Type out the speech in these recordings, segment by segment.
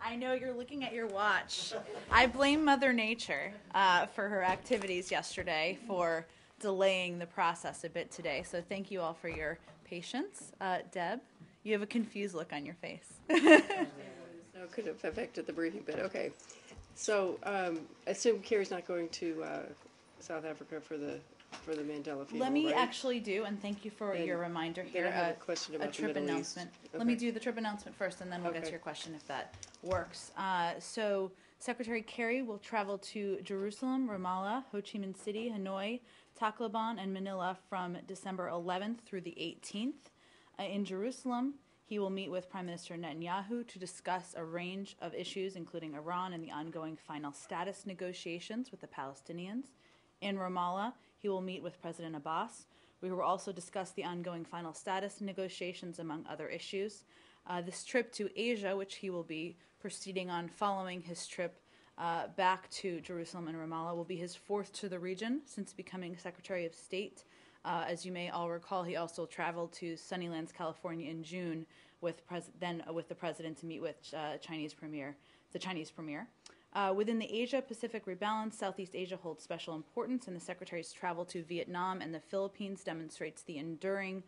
I know you're looking at your watch. I blame Mother Nature for her activities yesterday for delaying the process a bit today. So thank you all for your patience. Deb, you have a confused look on your face. No, could have affected the briefing, but okay. So I assume Carrie's not going to South Africa for the Mandela Funeral, Let me right? actually do, and thank you for your reminder here, I have a question about a trip the Middle announcement. East. Okay. Let me do the trip announcement first, and then we'll get to Okay. your question if that works. So Secretary Kerry will travel to Jerusalem, Ramallah, Ho Chi Minh City, Hanoi, Tacloban, and Manila from December 11th through the 18th. In Jerusalem, he will meet with Prime Minister Netanyahu to discuss a range of issues, including Iran and the ongoing final status negotiations with the Palestinians. In Ramallah, he will meet with President Abbas. We will also discuss the ongoing final status negotiations, among other issues. This trip to Asia, which he will be proceeding on following his trip back to Jerusalem and Ramallah, will be his fourth to the region since becoming Secretary of State. As you may all recall, he also traveled to Sunnylands, California in June with the president to meet with the Chinese premier. Within the Asia-Pacific rebalance, Southeast Asia holds special importance, and the Secretary's travel to Vietnam and the Philippines demonstrates the enduring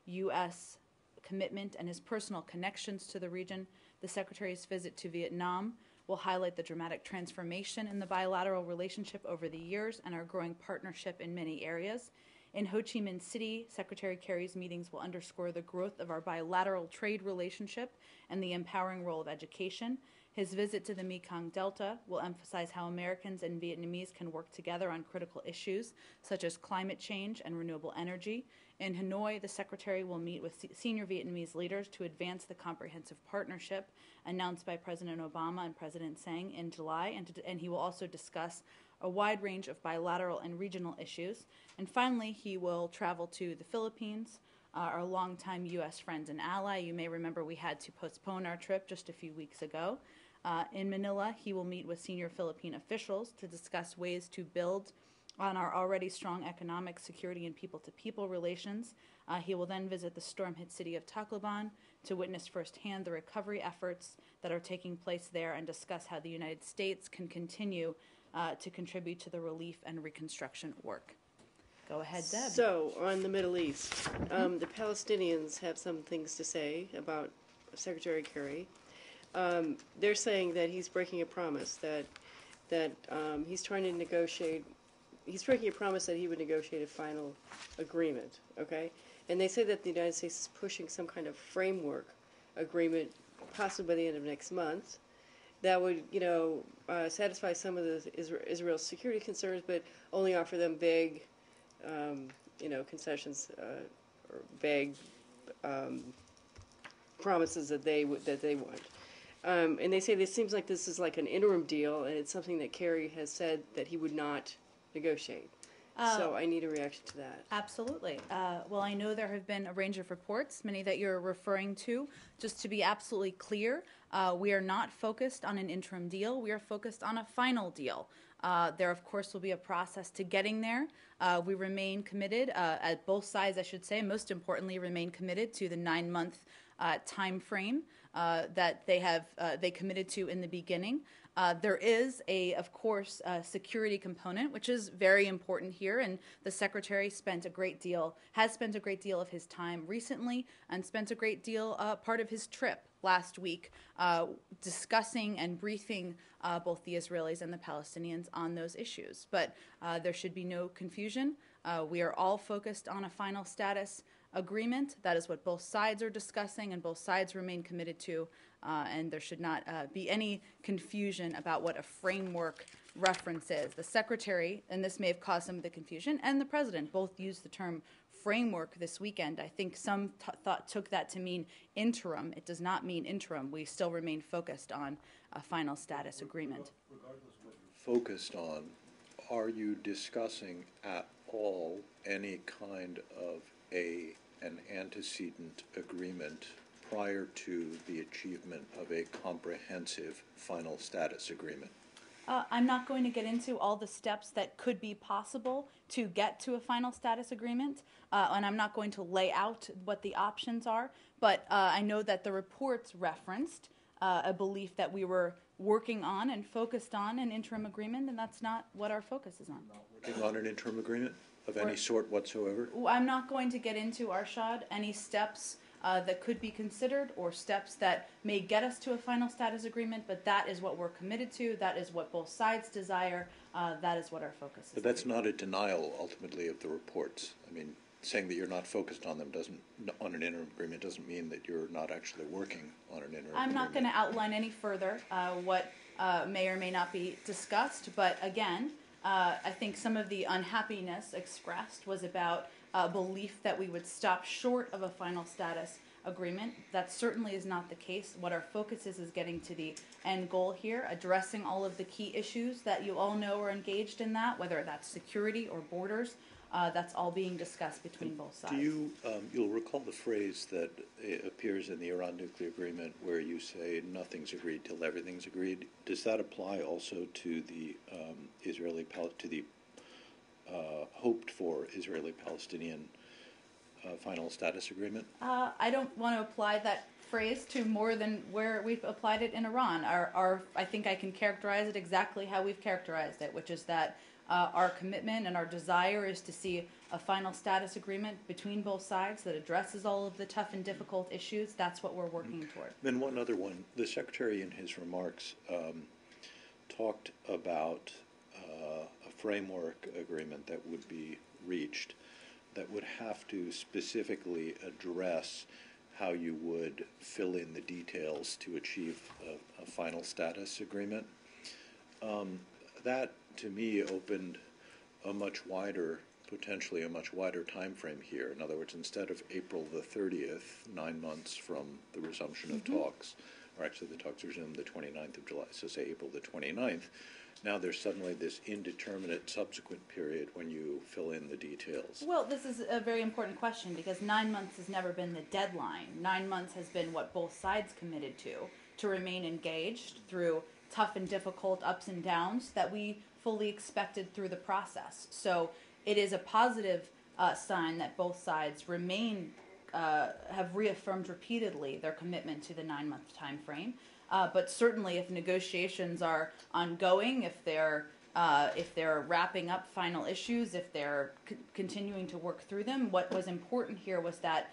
U.S. commitment and his personal connections to the region. The Secretary's visit to Vietnam will highlight the dramatic transformation in the bilateral relationship over the years and our growing partnership in many areas. In Ho Chi Minh City, Secretary Kerry's meetings will underscore the growth of our bilateral trade relationship and the empowering role of education. His visit to the Mekong Delta will emphasize how Americans and Vietnamese can work together on critical issues such as climate change and renewable energy. In Hanoi, the Secretary will meet with senior Vietnamese leaders to advance the comprehensive partnership announced by President Obama and President Tsang in July, and he will also discuss a wide range of bilateral and regional issues. And finally, he will travel to the Philippines, our longtime U.S. friend and ally. You may remember we had to postpone our trip just a few weeks ago. In Manila, he will meet with senior Philippine officials to discuss ways to build on our already strong economic, security, and people-to-people relations. He will then visit the storm-hit city of Tacloban to witness firsthand the recovery efforts that are taking place there and discuss how the United States can continue to contribute to the relief and reconstruction work. Go ahead, Deb. So, on the Middle East, the Palestinians have some things to say about Secretary Kerry. They're saying that he's breaking a promise, that he's trying to negotiate. He's breaking a promise that he would negotiate a final agreement, okay? And they say that the United States is pushing some kind of framework agreement, possibly by the end of next month, that would, satisfy some of the Israel's security concerns, but only offer them vague, concessions or vague promises that they want. And they say this seems like this is like an interim deal, and it's something that Kerry has said that he would not negotiate. So I need a reaction to that. Absolutely. Well, I know there have been a range of reports, many that you're referring to. Just to be absolutely clear, we are not focused on an interim deal. We are focused on a final deal. There, of course, will be a process to getting there. We remain committed, at both sides, I should say, most importantly, remain committed to the 9-month time frame that they committed to in the beginning. There is, of course, a security component, which is very important here, and the Secretary has spent a great deal of his time recently and spent a great deal, part of his trip last week, discussing and briefing both the Israelis and the Palestinians on those issues. But there should be no confusion. We are all focused on a final status agreement. That is what both sides are discussing and both sides remain committed to, and there should not be any confusion about what a framework reference is. The Secretary, and this may have caused some of the confusion, and the President both used the term framework this weekend. I think some took that to mean interim. It does not mean interim. We still remain focused on a final status agreement. Regardless of what you're focused on, are you discussing at all any kind of an antecedent agreement prior to the achievement of a comprehensive final status agreement? I'm not going to get into all the steps that could be possible to get to a final status agreement, and I'm not going to lay out what the options are, but I know that the reports referenced a belief that we were working on and focused on an interim agreement, and that's not what our focus is on. Working on an interim agreement of any sort whatsoever? I'm not going to get into, Arshad, any steps that could be considered or steps that may get us to a final status agreement, but that is what we're committed to. That is what both sides desire. That is what our focus is. But that's not a denial, ultimately, of the reports. I mean, saying that you're not focused on them on an interim agreement doesn't mean that you're not actually working on an interim agreement. I'm not going to outline any further what may or may not be discussed, but again, I think some of the unhappiness expressed was about belief that we would stop short of a final status agreement. That certainly is not the case. What our focus is getting to the end goal here, addressing all of the key issues that you all know are engaged in that, whether that's security or borders. That's all being discussed between both sides. Do you, you'll recall the phrase that appears in the Iran nuclear agreement where you say nothing's agreed till everything's agreed. Does that apply also to the hoped for Israeli-Palestinian final status agreement? I don't want to apply that phrase to more than where we've applied it in Iran. I think I can characterize it exactly how we've characterized it, which is that our commitment and our desire is to see a final status agreement between both sides that addresses all of the tough and difficult issues. That's what we're working toward. Then one other one. The Secretary in his remarks talked about a framework agreement that would be reached that would have to specifically address how you would fill in the details to achieve a final status agreement. That, to me, opened potentially a much wider time frame here. In other words, instead of April the 30th, 9 months from the resumption of talks, or actually the talks resumed the 29th of July, so say April the 29th, now there's suddenly this indeterminate subsequent period when you fill in the details. Well, this is a very important question because 9 months has never been the deadline. 9 months has been what both sides committed to remain engaged through tough and difficult ups and downs that we fully expected through the process. So it is a positive sign that both sides have reaffirmed repeatedly their commitment to the 9-month time frame. But certainly, if negotiations are ongoing, if they're wrapping up final issues, if they're continuing to work through them, what was important here was that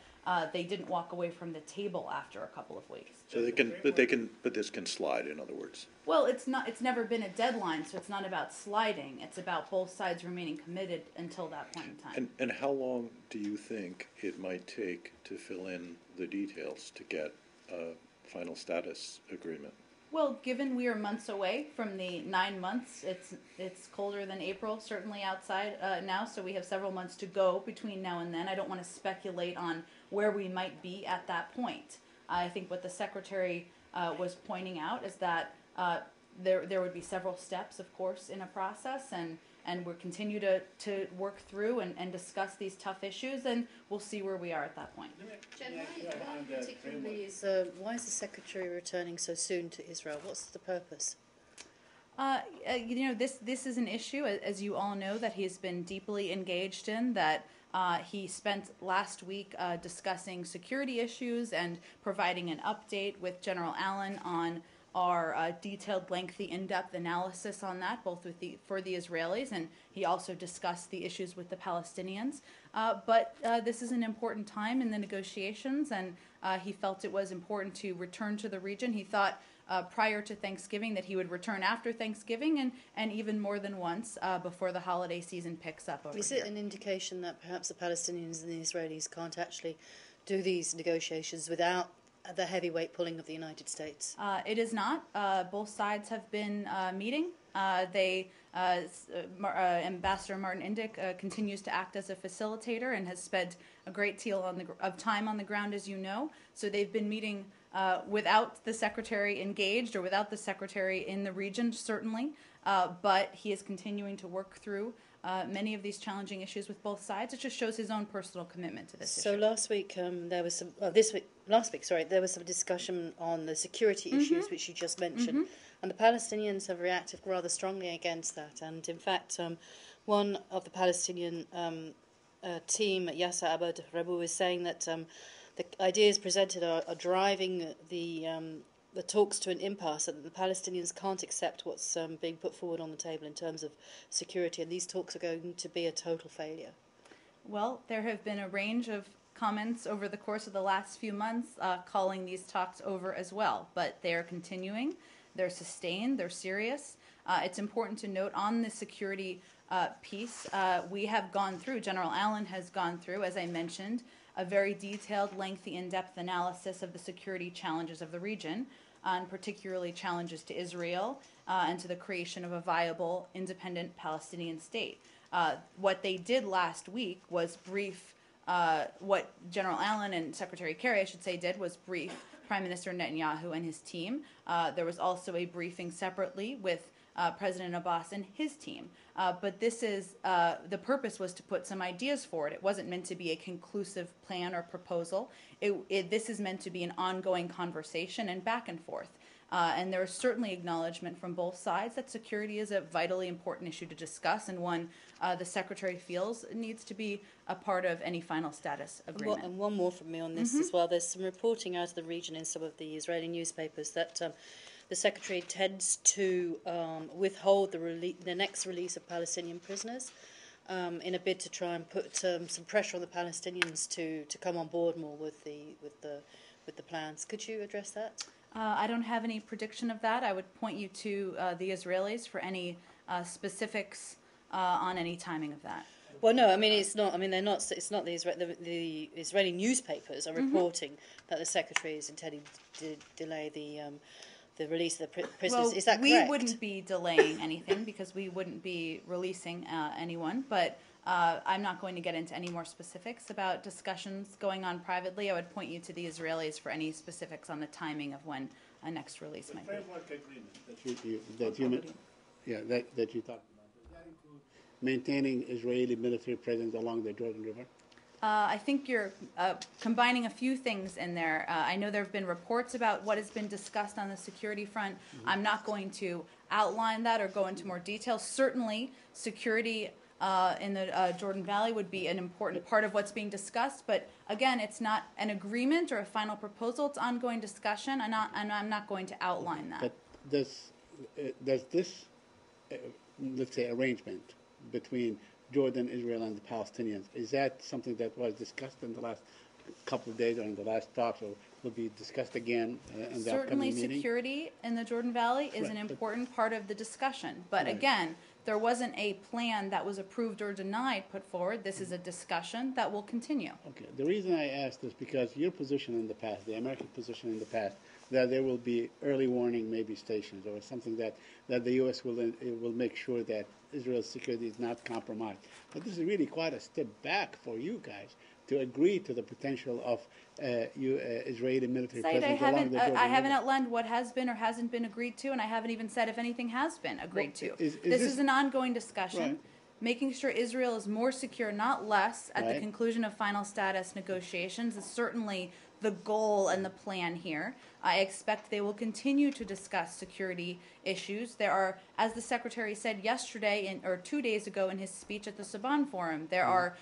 they didn't walk away from the table after a couple of weeks. So but this can slide. In other words. Well, it's never been a deadline, so it's not about sliding. It's about both sides remaining committed until that point in time. And how long do you think it might take to fill in the details to get a final status agreement? Well, given we are months away from the 9 months, it's colder than April, certainly outside now, so we have several months to go between now and then. I don't want to speculate on where we might be at that point. I think what the Secretary was pointing out is that there would be several steps, of course, in a process, and we'll continue to work through and discuss these tough issues, and we'll see where we are at that point. Jen, why particularly why is the Secretary returning so soon to Israel? What's the purpose? This is an issue, as you all know, that he has been deeply engaged in, that he spent last week discussing security issues and providing an update with General Allen on our detailed, lengthy, in-depth analysis on that, both for the Israelis, and he also discussed the issues with the Palestinians. But this is an important time in the negotiations, and he felt it was important to return to the region. He thought prior to Thanksgiving that he would return after Thanksgiving, and even more than once before the holiday season picks up over here. Is it an indication that perhaps the Palestinians and the Israelis can't actually do these negotiations without the heavyweight pulling of the United States? It is not. Both sides have been meeting. Ambassador Martin Indyk continues to act as a facilitator and has spent a great deal of time on the ground, as you know. So they've been meeting without the Secretary engaged or without the Secretary in the region, certainly. But he is continuing to work through many of these challenging issues with both sides. It just shows his own personal commitment to this issue. So last week there was there was some discussion on the security issues, which you just mentioned, and the Palestinians have reacted rather strongly against that. And in fact, one of the Palestinian team, Yasser Abad Rabu, is saying that the ideas presented are driving the the talks to an impasse, that the Palestinians can't accept what's being put forward on the table in terms of security, and these talks are going to be a total failure? Well, there have been a range of comments over the course of the last few months calling these talks over as well, but they are continuing, they're sustained, they're serious. It's important to note on the security piece, we have gone through, General Allen has gone through, as I mentioned, a very detailed, lengthy, in-depth analysis of the security challenges of the region, and particularly challenges to Israel and to the creation of a viable, independent Palestinian state. What they did last week was brief, what General Allen and Secretary Kerry, I should say, did was brief Prime Minister Netanyahu and his team. There was also a briefing separately with President Abbas and his team. But this is, the purpose was to put some ideas forward. It wasn't meant to be a conclusive plan or proposal. This is meant to be an ongoing conversation and back and forth. And there is certainly acknowledgement from both sides that security is a vitally important issue to discuss, and one the Secretary feels needs to be a part of any final status agreement. Well, and one more from me on this as well. There's some reporting out of the region in some of the Israeli newspapers that the Secretary intends to withhold the next release of Palestinian prisoners in a bid to try and put some pressure on the Palestinians to come on board more with the plans. Could you address that? I don't have any prediction of that. I would point you to the Israelis for any specifics on any timing of that. Well, no, I mean it's not. I mean they're not. It's not the Israeli newspapers are reporting that the Secretary is intending to delay the release of the prisoners. Well, is that we correct? wouldn't be delaying anything because we wouldn't be releasing anyone, but I'm not going to get into any more specifics about discussions going on privately. I would point you to the Israelis for any specifics on the timing of when a next release might be. Framework agreement that you talked about, does that include maintaining Israeli military presence along the Jordan River? I think you're combining a few things in there. I know there have been reports about what has been discussed on the security front. I'm not going to outline that or go into more detail. Certainly, security in the Jordan Valley would be an important part of what's being discussed. But again, it's not an agreement or a final proposal. It's ongoing discussion, and I'm not going to outline that. But does this, let's say, arrangement between Jordan, Israel, and the Palestinians, is that something that was discussed in the last couple of days or in the last talks, or will be discussed again in the upcoming meeting? Security in the Jordan Valley is an important part of the discussion. But again, there wasn't a plan that was approved or denied put forward. This is a discussion that will continue. Okay. The reason I asked is because your position in the past, the American position in the past, that there will be early warning maybe stations or something that the U.S. will make sure that Israel's security is not compromised. But this is really quite a step back for you guys to agree to the potential of Israeli military Said, presence along the Jordan I haven't River. outlined what has been or hasn't been agreed to, and I haven't even said if anything has been agreed to. Is this this- is an ongoing discussion. Right. Making sure Israel is more secure, not less, at the Right. conclusion of final status negotiations is certainly the goal and the plan here. I expect they will continue to discuss security issues. There are, as the Secretary said yesterday or 2 days ago in his speech at the Saban Forum, there are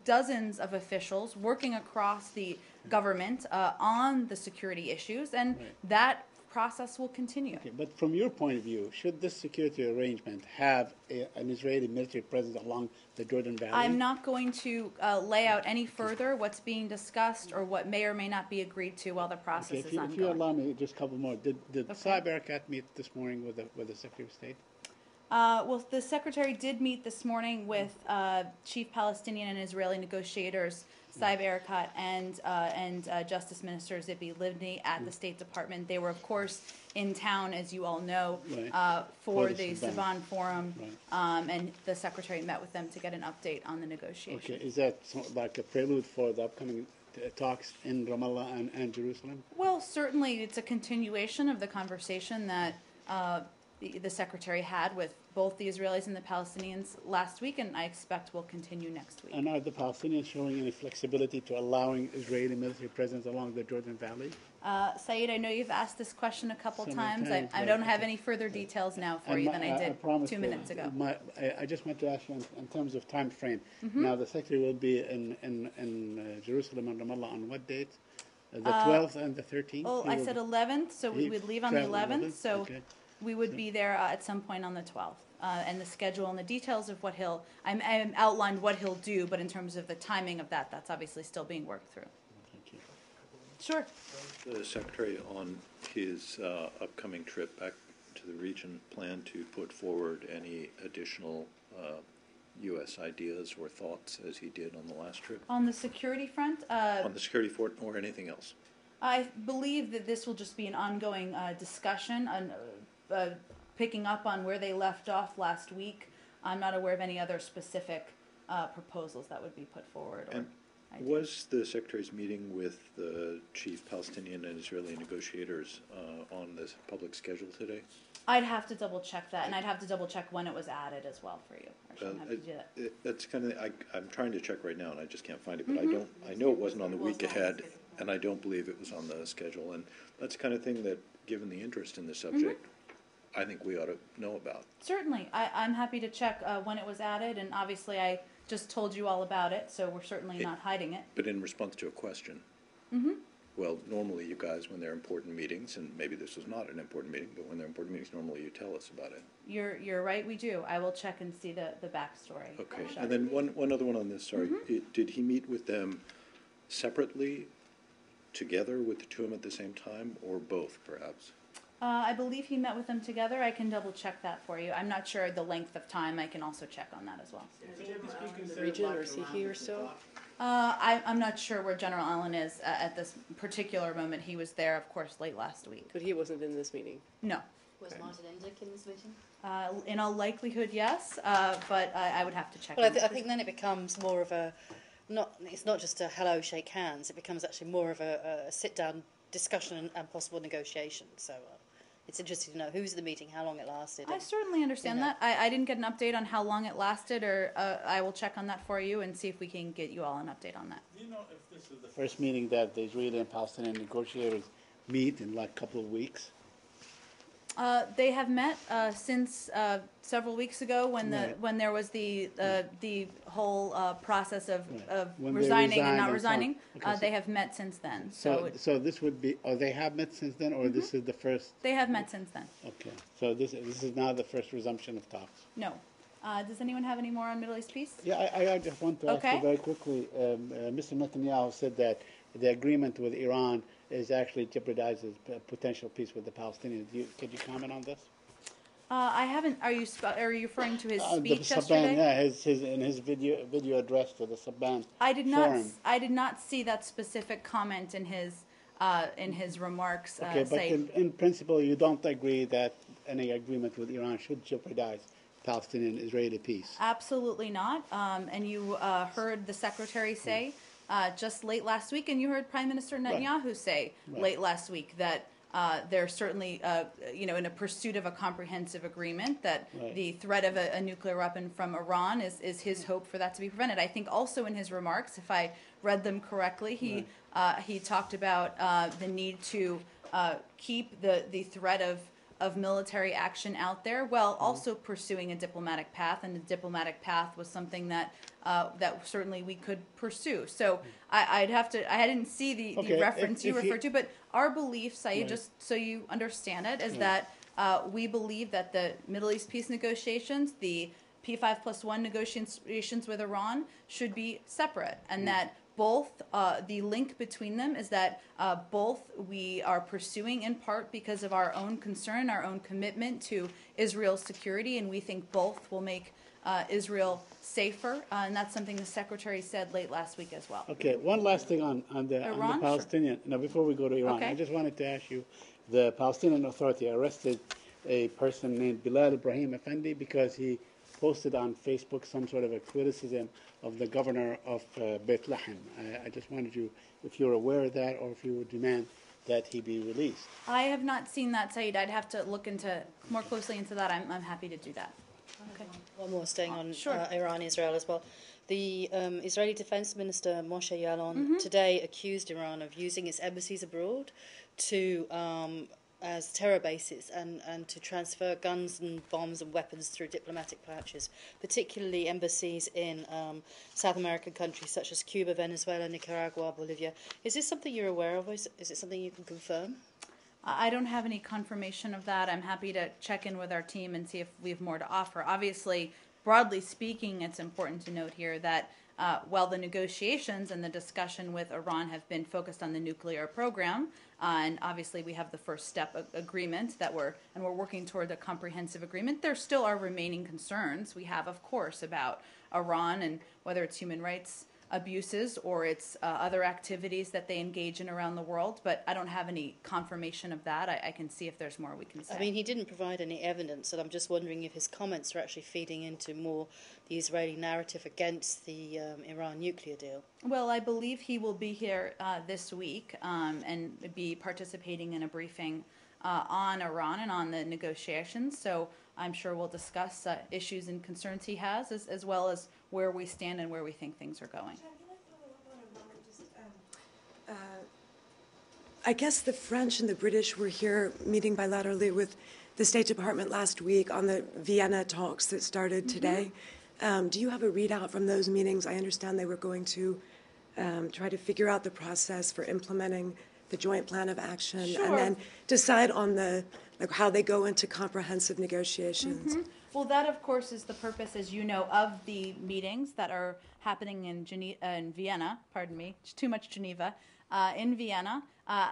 dozens of officials working across the government on the security issues, and that process will continue. Okay, but from your point of view, should this security arrangement have an Israeli military presence along the Jordan Valley? I'm not going to lay out any further what's being discussed or what may or may not be agreed to while the process Okay, is if ongoing. you allow me just a couple more. Did Okay. Saeb Erekat meet this morning with the Secretary of State? Well, the Secretary did meet this morning with Chief Palestinian and Israeli negotiators Saeb Erekat and Justice Minister Zipi Livni at the State Department. They were, of course, in town, as you all know, Right. for For the the Saban. Saban Forum, Right. and the Secretary met with them to get an update on the negotiations. Okay, is that like a prelude for the upcoming talks in Ramallah and Jerusalem? Well, certainly it's a continuation of the conversation that the Secretary had with both the Israelis and the Palestinians last week, and I expect will continue next week. And are the Palestinians showing any flexibility to allowing Israeli military presence along the Jordan Valley? Saeed, I know you've asked this question a couple Several times. times, I right, don't have okay. any further details now for And you than I did promise 2 minutes ago. I just want to ask you in terms of time frame. Now, the Secretary will be in Jerusalem and Ramallah on what date? The 12th and the 13th? Oh, He I will- said 11th, so we he would leave on the travel 11th, so Okay. we would be there at some point on the 12th. And the schedule and the details of what I'm outlined what he'll do, but in terms of the timing of that, that's obviously still being worked through. Thank you. Sure. The Secretary, on his upcoming trip back to the region, plan to put forward any additional U.S. ideas or thoughts as he did on the last trip? On the security front, On the security fort or anything else? I believe that this will just be an ongoing discussion, picking up on where they left off last week. I'm not aware of any other specific proposals that would be put forward. Or And ideas. was the Secretary's meeting with the chief Palestinian and Israeli negotiators on this public schedule today? I'd have to double check that, and I'd have to double check when it was added as well for you. Actually, I'm happy to do that. That's kind of, I'm trying to check right now, and I just can't find it, but I know it wasn't on the week ahead, and I don't believe it was on the schedule, and that's the kind of thing that, given the interest in the subject, I think we ought to know about. Certainly, I'm happy to check when it was added, and obviously I just told you all about it, so we're certainly not hiding it. But in response to a question, well, normally you guys, when there are important meetings, and maybe this was not an important meeting, but when there are important meetings, normally you tell us about it. You're right, we do. I will check and see the backstory. Okay, Sure. and then one other one on this, sorry. Did he meet with them separately, together with the two of them at the same time, or both, perhaps? I believe he met with them together. I can double check that for you. I'm not sure the length of time. I can also check on that as well. The region, or is he here still? I'm not sure where General Allen is at this particular moment. He was there, of course, late last week. But he wasn't in this meeting. No. Was Martin Indyk in this meeting? In all likelihood, yes, but I would have to check. Well, on I that. think then it becomes more of a, it's not just a hello, shake hands. It becomes actually more of a sit-down discussion and possible negotiation. So it's interesting to know who's at the meeting, how long it lasted. I and- certainly understand you know. that. I didn't get an update on how long it lasted, or I will check on that for you and see if we can get you all an update on that. Do you know if this is the first meeting that the Israeli and Palestinian negotiators meet in like a couple of weeks? They have met since several weeks ago when Right. when there was the whole process of Right. When they resigning and resigned not and so on. resigning. Okay, so- They have met since then. So this would be, or they have met since then, or this is the first? They have met since then. Okay, so this is now the first resumption of talks. No. Does anyone have any more on Middle East peace? Yeah, I just want to ask Okay. you very quickly. Mr. Netanyahu said that the agreement with Iran is actually jeopardizes potential peace with the Palestinians. Could you comment on this? I haven't. Are you referring to his The speech Sabban, yesterday? yeah, his video address to the Sabban I did not. forum. I did not see that specific comment in his remarks. Okay, but say in principle, you don't agree that any agreement with Iran should jeopardize Palestinian-Israeli peace. absolutely not. And you heard the secretary say just late last week, and you heard Prime Minister Netanyahu say late last week that they're certainly, in a pursuit of a comprehensive agreement, that Right. the threat of a nuclear weapon from Iran is his hope for that to be prevented. I think also in his remarks, if I read them correctly, he talked about the need to keep the threat of military action out there, while also pursuing a diplomatic path, and the diplomatic path was something that certainly we could pursue. So I didn't see the Okay, reference you if you- referred to, but our belief, Saeed, Right. just so you understand it, is that we believe that the Middle East peace negotiations, the P5+1 negotiations with Iran, should be separate, and that both the link between them is that both we are pursuing in part because of our own concern, our own commitment to Israel's security, and we think both will make Israel safer, and that's something the secretary said late last week as well. Okay, one last thing on the Iran? Palestinian. Now, before we go to Iran, Okay. I just wanted to ask you, the Palestinian Authority arrested a person named Bilal Ibrahim Effendi because he posted on Facebook some sort of a criticism of the governor of Beit Lahem. I just wanted you, if you're aware of that, or if you would demand that he be released. I have not seen that, Saeed. I'd have to look more closely into that. I'm happy to do that. Okay. One more staying on Sure. Iran, Israel as well. The Israeli Defense Minister Moshe Yaalon today accused Iran of using its embassies abroad to as terror bases and to transfer guns and bombs and weapons through diplomatic patches, particularly embassies in South American countries such as Cuba, Venezuela, Nicaragua, Bolivia. Is this something you're aware of? Is it something you can confirm? I don't have any confirmation of that. I'm happy to check in with our team and see if we have more to offer. Obviously, broadly speaking, it's important to note here that while the negotiations and the discussion with Iran have been focused on the nuclear program, and obviously we have the first step agreement that we're working toward a comprehensive agreement, there still are remaining concerns we have, of course, about Iran and whether it's human rights abuses or it's other activities that they engage in around the world, but I don't have any confirmation of that. I can see if there's more we can say. I mean, he didn't provide any evidence, and I'm just wondering if his comments are actually feeding into more the Israeli narrative against the Iran nuclear deal. Well, I believe he will be here this week and be participating in a briefing on Iran and on the negotiations. So I'm sure we'll discuss issues and concerns he has, as well as where we stand and where we think things are going. I guess the French and the British were here meeting bilaterally with the State Department last week on the Vienna talks that started today. Do you have a readout from those meetings? I understand they were going to try to figure out the process for implementing the joint plan of action and then decide on how they go into comprehensive negotiations. Well, that, of course, is the purpose, as you know, of the meetings that are happening in Vienna. Pardon me, it's too much Geneva. In Vienna,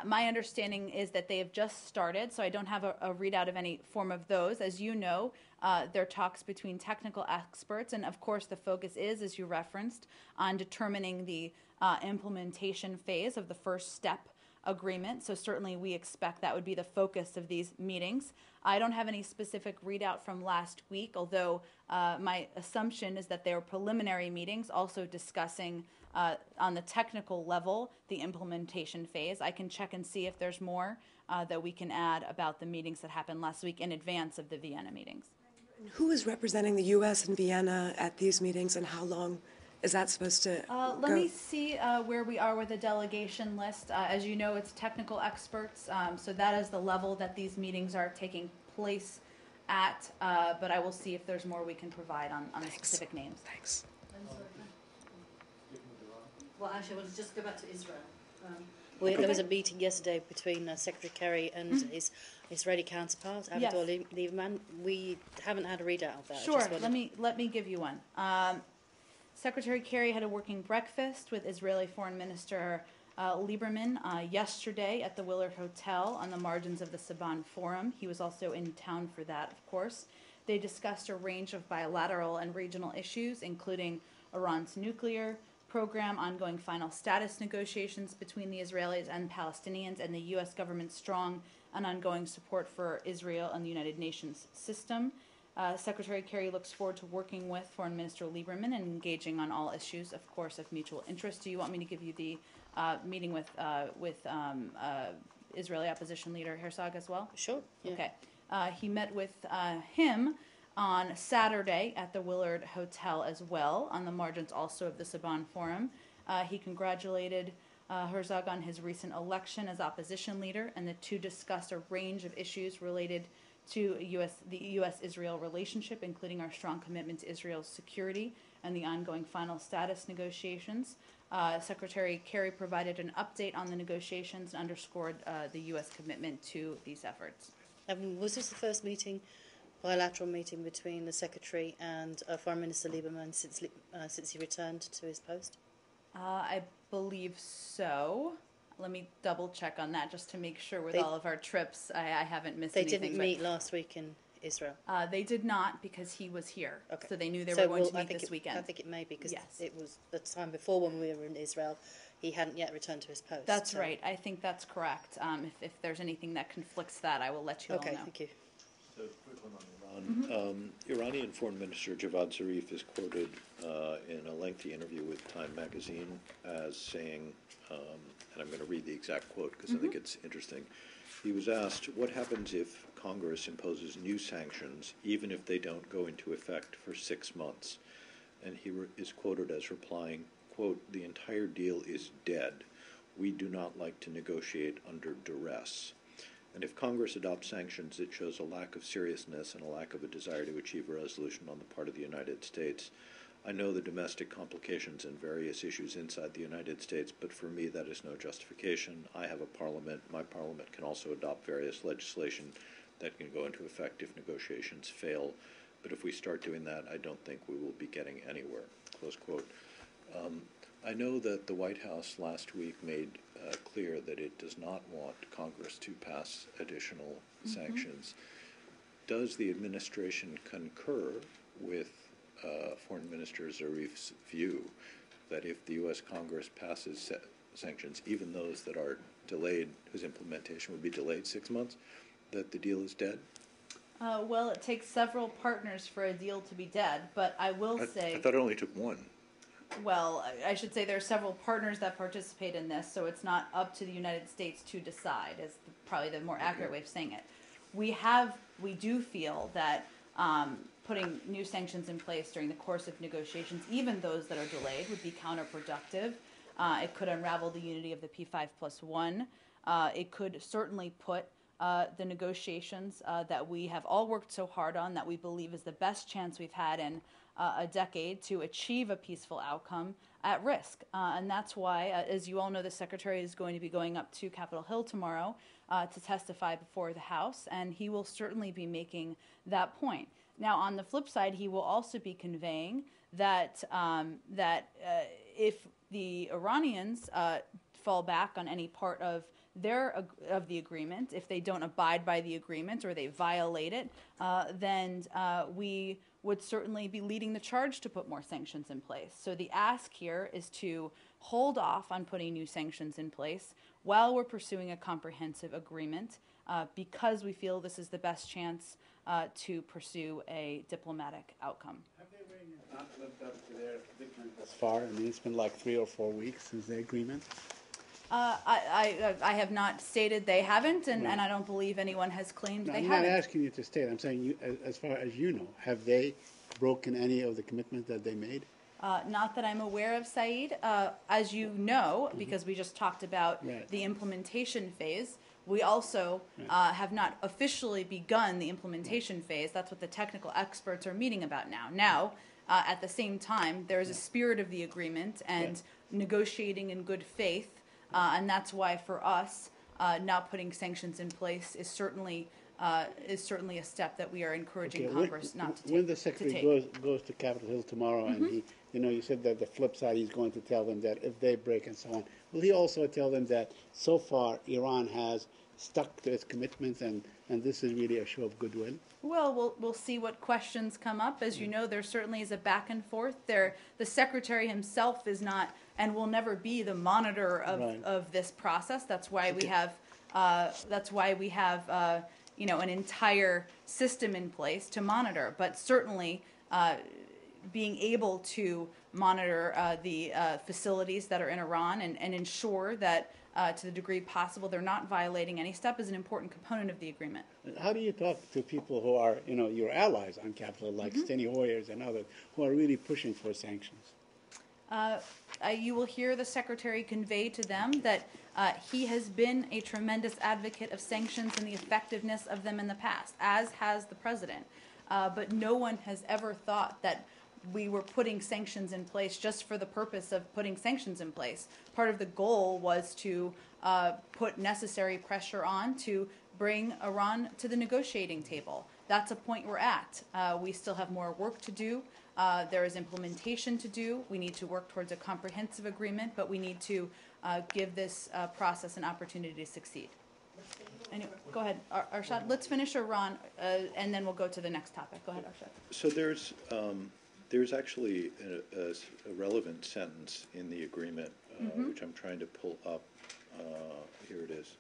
my understanding is that they have just started, so I don't have a readout of any form of those. As you know, there are talks between technical experts, and of course the focus is, as you referenced, on determining the implementation phase of the first step agreement. So certainly we expect that would be the focus of these meetings. I don't have any specific readout from last week, although my assumption is that they were preliminary meetings also discussing on the technical level the implementation phase. I can check and see if there's more that we can add about the meetings that happened last week in advance of the Vienna meetings. Who is representing the U.S. in Vienna at these meetings, and how long is that supposed to go? Let me see where we are with the delegation list. As you know, it's technical experts, so that is the level that these meetings are taking place at, but I will see if there's more we can provide on the specific names. Thanks. Well, actually, we'll just go back to Israel. There was a meeting yesterday between Secretary Kerry and his Israeli counterpart, Avigdor Lieberman. We haven't had a readout of that. Sure, let me give you one. Secretary Kerry had a working breakfast with Israeli Foreign Minister Lieberman yesterday at the Willard Hotel on the margins of the Saban Forum. He was also in town for that, of course. They discussed a range of bilateral and regional issues, including Iran's nuclear program, ongoing final status negotiations between the Israelis and Palestinians, and the U.S. government's strong and ongoing support for Israel and the United Nations system. Secretary Kerry looks forward to working with Foreign Minister Lieberman and engaging on all issues, of course, of mutual interest. Do you want me to give you the meeting with Israeli opposition leader Herzog as well? Sure. Yeah. Okay. He met with him on Saturday at the Willard Hotel as well, on the margins also of the Saban Forum. He congratulated Herzog on his recent election as opposition leader, and the two discussed a range of issues related to the U.S.-Israel relationship, including our strong commitment to Israel's security and the ongoing final status negotiations. Secretary Kerry provided an update on the negotiations and underscored the U.S. commitment to these efforts. Was this the first bilateral meeting between the Secretary and Foreign Minister Lieberman since he returned to his post? I believe so. Let me double check on that just to make sure with all of our trips I haven't missed anything. They didn't meet last week in Israel? They did not, because he was here. Okay. So they knew they were going to meet this weekend. I think it may be because it was the time before when we were in Israel. He hadn't yet returned to his post. That's right. I think that's correct. If there's anything that conflicts that, I will let you all know. Okay, thank you. So, quick one on Iran. Iranian Foreign Minister Javad Zarif is quoted in a lengthy interview with Time magazine as saying, and I'm going to read the exact quote because I think it's interesting. He was asked, what happens if Congress imposes new sanctions, even if they don't go into effect for 6 months? And he is quoted as replying, quote, the entire deal is dead. We do not like to negotiate under duress. And if Congress adopts sanctions, it shows a lack of seriousness and a lack of a desire to achieve a resolution on the part of the United States. I know the domestic complications and various issues inside the United States, but for me that is no justification. I have a parliament. My parliament can also adopt various legislation that can go into effect if negotiations fail. But if we start doing that, I don't think we will be getting anywhere, close quote. I know that the White House last week made clear that it does not want Congress to pass additional sanctions. Does the administration concur with Foreign Minister Zarif's view that if the U.S. Congress passes sanctions, even those that are delayed, whose implementation would be delayed 6 months, that the deal is dead? Well, it takes several partners for a deal to be dead, but I will say... I thought it only took one. Well, I should say there are several partners that participate in this, so it's not up to the United States to decide, is probably the more accurate way of saying it. We do feel that putting new sanctions in place during the course of negotiations, even those that are delayed, would be counterproductive. It could unravel the unity of the P5+1. It could certainly put the negotiations that we have all worked so hard on, that we believe is the best chance we've had in a decade to achieve a peaceful outcome, at risk. And that's why, as you all know, the Secretary is going to be going up to Capitol Hill tomorrow to testify before the House, and he will certainly be making that point. Now, on the flip side, he will also be conveying that if the Iranians fall back on any part of the agreement, if they don't abide by the agreement or they violate it, then we would certainly be leading the charge to put more sanctions in place. So the ask here is to hold off on putting new sanctions in place while we're pursuing a comprehensive agreement, because we feel this is the best chance to pursue a diplomatic outcome. Have the Iranians not lived up to their commitment thus far? I mean, it's been like 3 or 4 weeks since the agreement. I have not stated they haven't, and I don't believe anyone has claimed they haven't. I'm not asking you to state. I'm saying, you, as far as you know, have they broken any of the commitments that they made? Not that I'm aware of, Saeed. As you know, because we just talked about the implementation phase, we also have not officially begun the implementation phase. That's what the technical experts are meeting about now. Now, at the same time, there is a spirit of the agreement and negotiating in good faith. And that's why, for us, not putting sanctions in place is certainly a step that we are encouraging Congress not to take. When the Secretary goes to Capitol Hill tomorrow, and he, you said that the flip side, he's going to tell them that if they break and so on, will he also tell them that so far Iran has stuck to its commitments, and this is really a show of goodwill? Well, we'll see what questions come up. As you know, there certainly is a back and forth. The Secretary himself is not and will never be the monitor of this process. That's why we have an entire system in place to monitor. But certainly, being able to monitor the facilities that are in Iran and ensure that, to the degree possible, they're not violating any step is an important component of the agreement. How do you talk to people who are, your allies on Capitol, like Steny Hoyers and others, who are really pushing for sanctions? You will hear the Secretary convey to them that he has been a tremendous advocate of sanctions and the effectiveness of them in the past, as has the President. But no one has ever thought that we were putting sanctions in place just for the purpose of putting sanctions in place. Part of the goal was to put necessary pressure on to bring Iran to the negotiating table. That's a point we're at. We still have more work to do. There is implementation to do. We need to work towards a comprehensive agreement, but we need to give this process an opportunity to succeed. Anyway, go ahead, Arshad. Let's finish Iran, and then we'll go to the next topic. Go ahead, Arshad. So there's actually a relevant sentence in the agreement, which I'm trying to pull up. Here it is.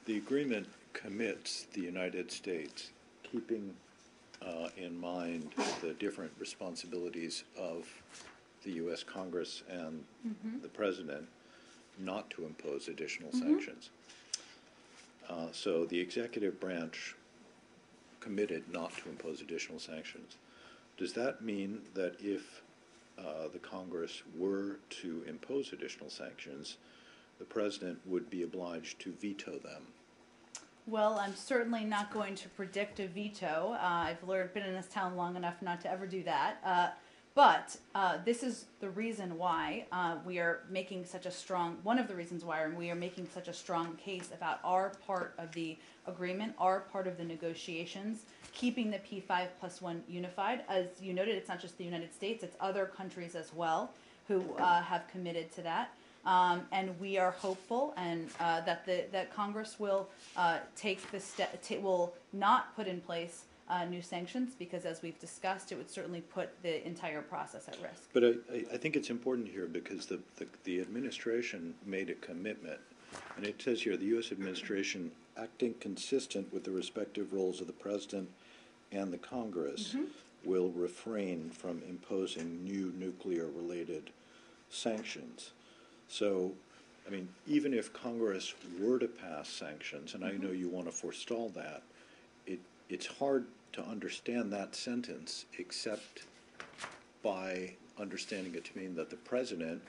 The agreement commits the United States, keeping in mind the different responsibilities of the U.S. Congress and the President, not to impose additional sanctions. So the executive branch committed not to impose additional sanctions. Does that mean that if the Congress were to impose additional sanctions, the president would be obliged to veto them? Well, I'm certainly not going to predict a veto. I've been in this town long enough not to ever do that. But this is the reason why we are making such a strong, one of the reasons why we are making such a strong case about our part of the agreement, our part of the negotiations, keeping the P5+1 unified. As you noted, it's not just the United States, it's other countries as well who have committed to that. And we are hopeful and that Congress will take the step, will not put in place new sanctions, because as we've discussed, it would certainly put the entire process at risk. But I think it's important here because the administration made a commitment, and it says here, the U.S. administration, acting consistent with the respective roles of the President and the Congress, will refrain from imposing new nuclear-related sanctions. So, I mean, even if Congress were to pass sanctions, and I know you want to forestall that, it's hard to understand that sentence except by understanding it to mean that the President,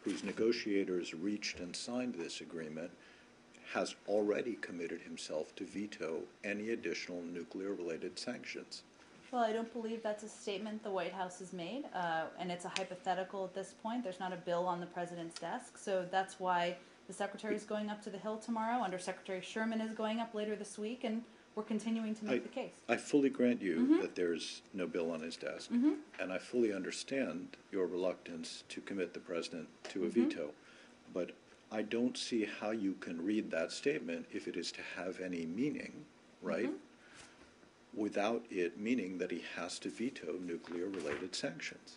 whose negotiators reached and signed this agreement, has already committed himself to veto any additional nuclear-related sanctions. Well, I don't believe that's a statement the White House has made, and it's a hypothetical at this point. There's not a bill on the President's desk, so that's why the Secretary is going up to the Hill tomorrow. Undersecretary Sherman is going up later this week, and we're continuing to make the case. I fully grant you that there's no bill on his desk, and I fully understand your reluctance to commit the President to a veto, but I don't see how you can read that statement, if it is to have any meaning, right, without it meaning that he has to veto nuclear-related sanctions.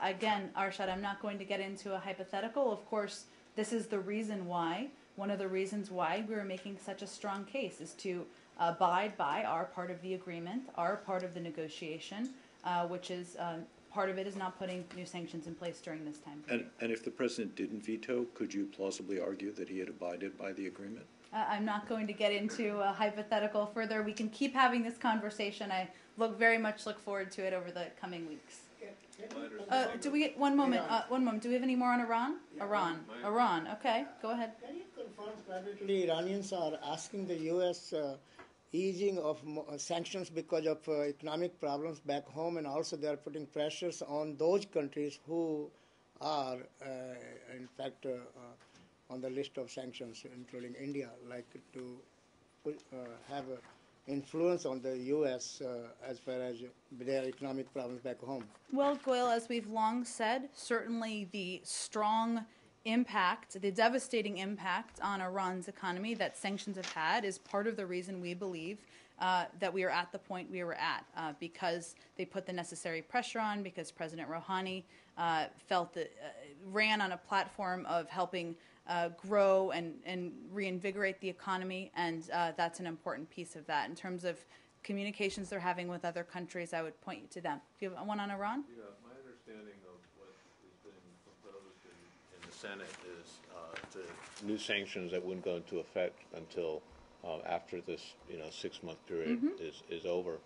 Again, Arshad, I'm not going to get into a hypothetical. Of course, this is the reason why, one of the reasons why we were making such a strong case is to abide by our part of the agreement, our part of the negotiation, which is part of it is not putting new sanctions in place during this time period. And if the President didn't veto, could you plausibly argue that he had abided by the agreement? I'm not going to get into a hypothetical further. We can keep having this conversation. I very much look forward to it over the coming weeks. Do we get one moment? One moment. Do we have any more on Iran? Yeah, Iran. Okay, go ahead. Can you confirm privately Iranians are asking the U.S. Easing of sanctions because of economic problems back home, and also they are putting pressures on those countries who are, in fact, on the list of sanctions, including India, like to have influence on the U.S. As far as their economic problems back home? Well, Goyle, as we've long said, certainly the strong impact, the devastating impact on Iran's economy that sanctions have had is part of the reason we believe that we are at the point we were at, because they put the necessary pressure on, because President Rouhani felt that ran on a platform of helping grow and reinvigorate the economy, and that's an important piece of that. In terms of communications they're having with other countries, I would point you to them. Do you have one on Iran? Yeah, my understanding of what has been proposed in the Senate is the new sanctions that wouldn't go into effect until after this 6-month period is over.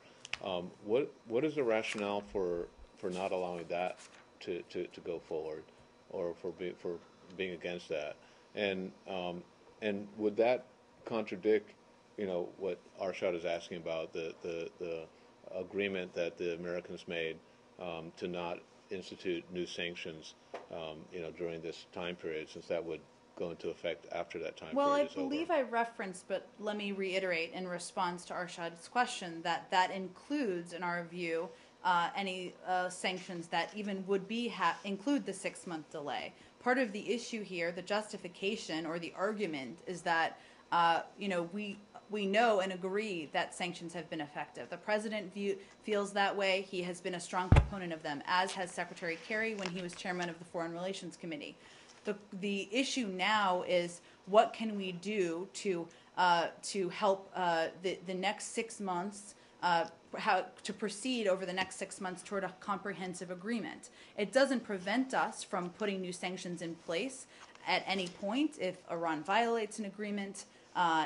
What is the rationale for not allowing that to go forward, or for being against that? And would that contradict what Arshad is asking about, the agreement that the Americans made to not institute new sanctions during this time period, since that would go into effect after that time Well, I period is over? believe I referenced, but let me reiterate in response to Arshad's question, that includes, in our view, any sanctions that even would include the 6-month delay. Part of the issue here, the justification or the argument, is that we know and agree that sanctions have been effective. The president feels that way. He has been a strong proponent of them, as has Secretary Kerry when he was chairman of the Foreign Relations Committee. The issue now is, what can we do to help the next 6 months, how to proceed over the next 6 months toward a comprehensive agreement. It doesn't prevent us from putting new sanctions in place at any point if Iran violates an agreement,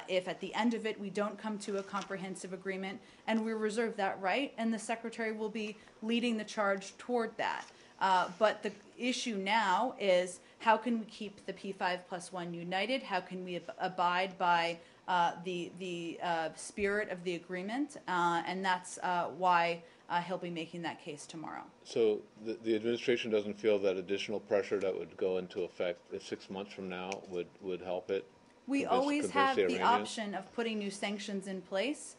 if at the end of it we don't come to a comprehensive agreement, and we reserve that right, and the Secretary will be leading the charge toward that. But issue now is how can we keep the P5+1 united? How can we abide by the spirit of the agreement? And that's why he'll be making that case tomorrow. So the administration doesn't feel that additional pressure that would go into effect 6 months from now would help it? We always have the option of putting new sanctions in place,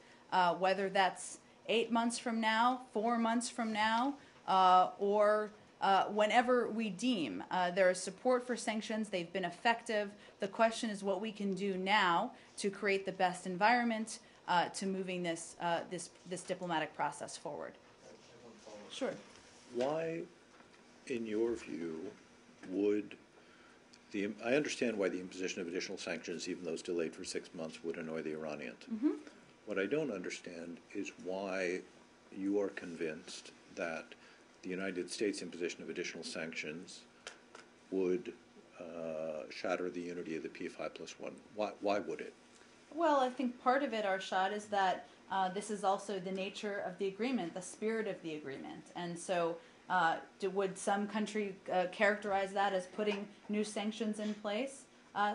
whether that's 8 months from now, 4 months from now, or whenever we deem there is support for sanctions. They've been effective. The question is what we can do now to create the best environment to moving this diplomatic process forward. Sure. Why, in your view, would I understand why the imposition of additional sanctions, even those delayed for 6 months, would annoy the Iranians. Mm-hmm. What I don't understand is why you are convinced that the United States imposition of additional sanctions would shatter the unity of the P5+1. Why would it? Well, I think part of it, Arshad, is that this is also the nature of the agreement, the spirit of the agreement. And so would some country characterize that as putting new sanctions in place?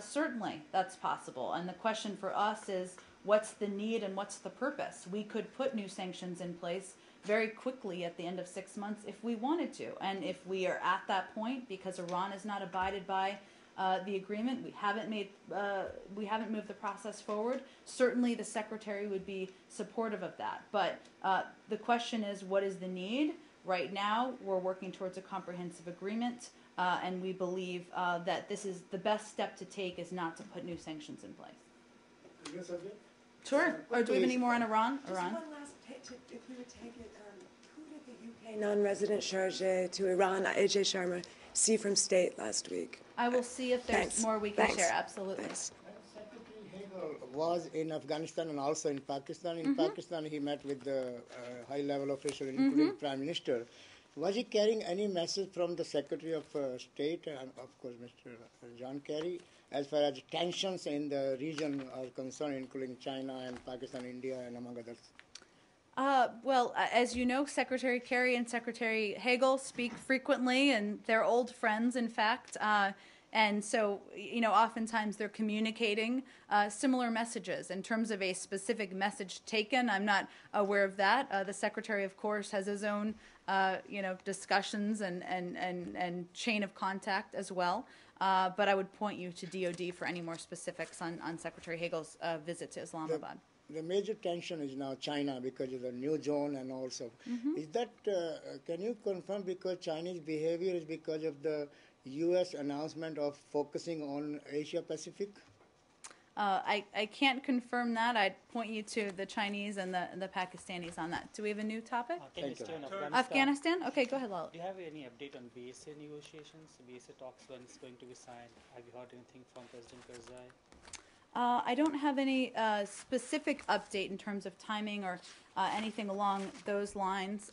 Certainly, that's possible. And the question for us is, what's the need and what's the purpose? We could put new sanctions in place very quickly at the end of 6 months if we wanted to. And if we are at that point, because Iran has not abided by the agreement, we haven't moved the process forward, certainly the Secretary would be supportive of that. But the question is, what is the need? Right now, we're working towards a comprehensive agreement, and we believe that this is the best step to take is not to put new sanctions in place. Sure. Or do we have any more on Iran? Just one last, if we would take it, who did the UK non-resident charge to Iran, Ajay Sharma, see from state last week? I will see if there's more we can share. Absolutely. Thanks. Secretary Hagel was in Afghanistan and also in Pakistan. In Pakistan, he met with the high-level official, including Prime Minister. Was he carrying any message from the Secretary of State, and of course, Mr. John Kerry, as far as tensions in the region are concerned, including China and Pakistan, India, and among others? Well, as you know, Secretary Kerry and Secretary Hagel speak frequently, and they're old friends, in fact. And so, oftentimes they're communicating similar messages. In terms of a specific message taken, I'm not aware of that. The Secretary, of course, has his own, discussions and chain of contact as well. But I would point you to DOD for any more specifics on Secretary Hagel's visit to Islamabad. The major tension is now China because of the new zone and also. Is that, can you confirm, because Chinese behavior is because of the U.S. announcement of focusing on Asia Pacific? I can't confirm that. I'd point you to the Chinese and the Pakistanis on that. Do we have a new topic? Can you stay on Afghanistan? Okay, go ahead, Lal. Do you have any update on BSA negotiations? BSA talks, when it's going to be signed? Have you heard anything from President Karzai? I don't have any specific update in terms of timing or anything along those lines.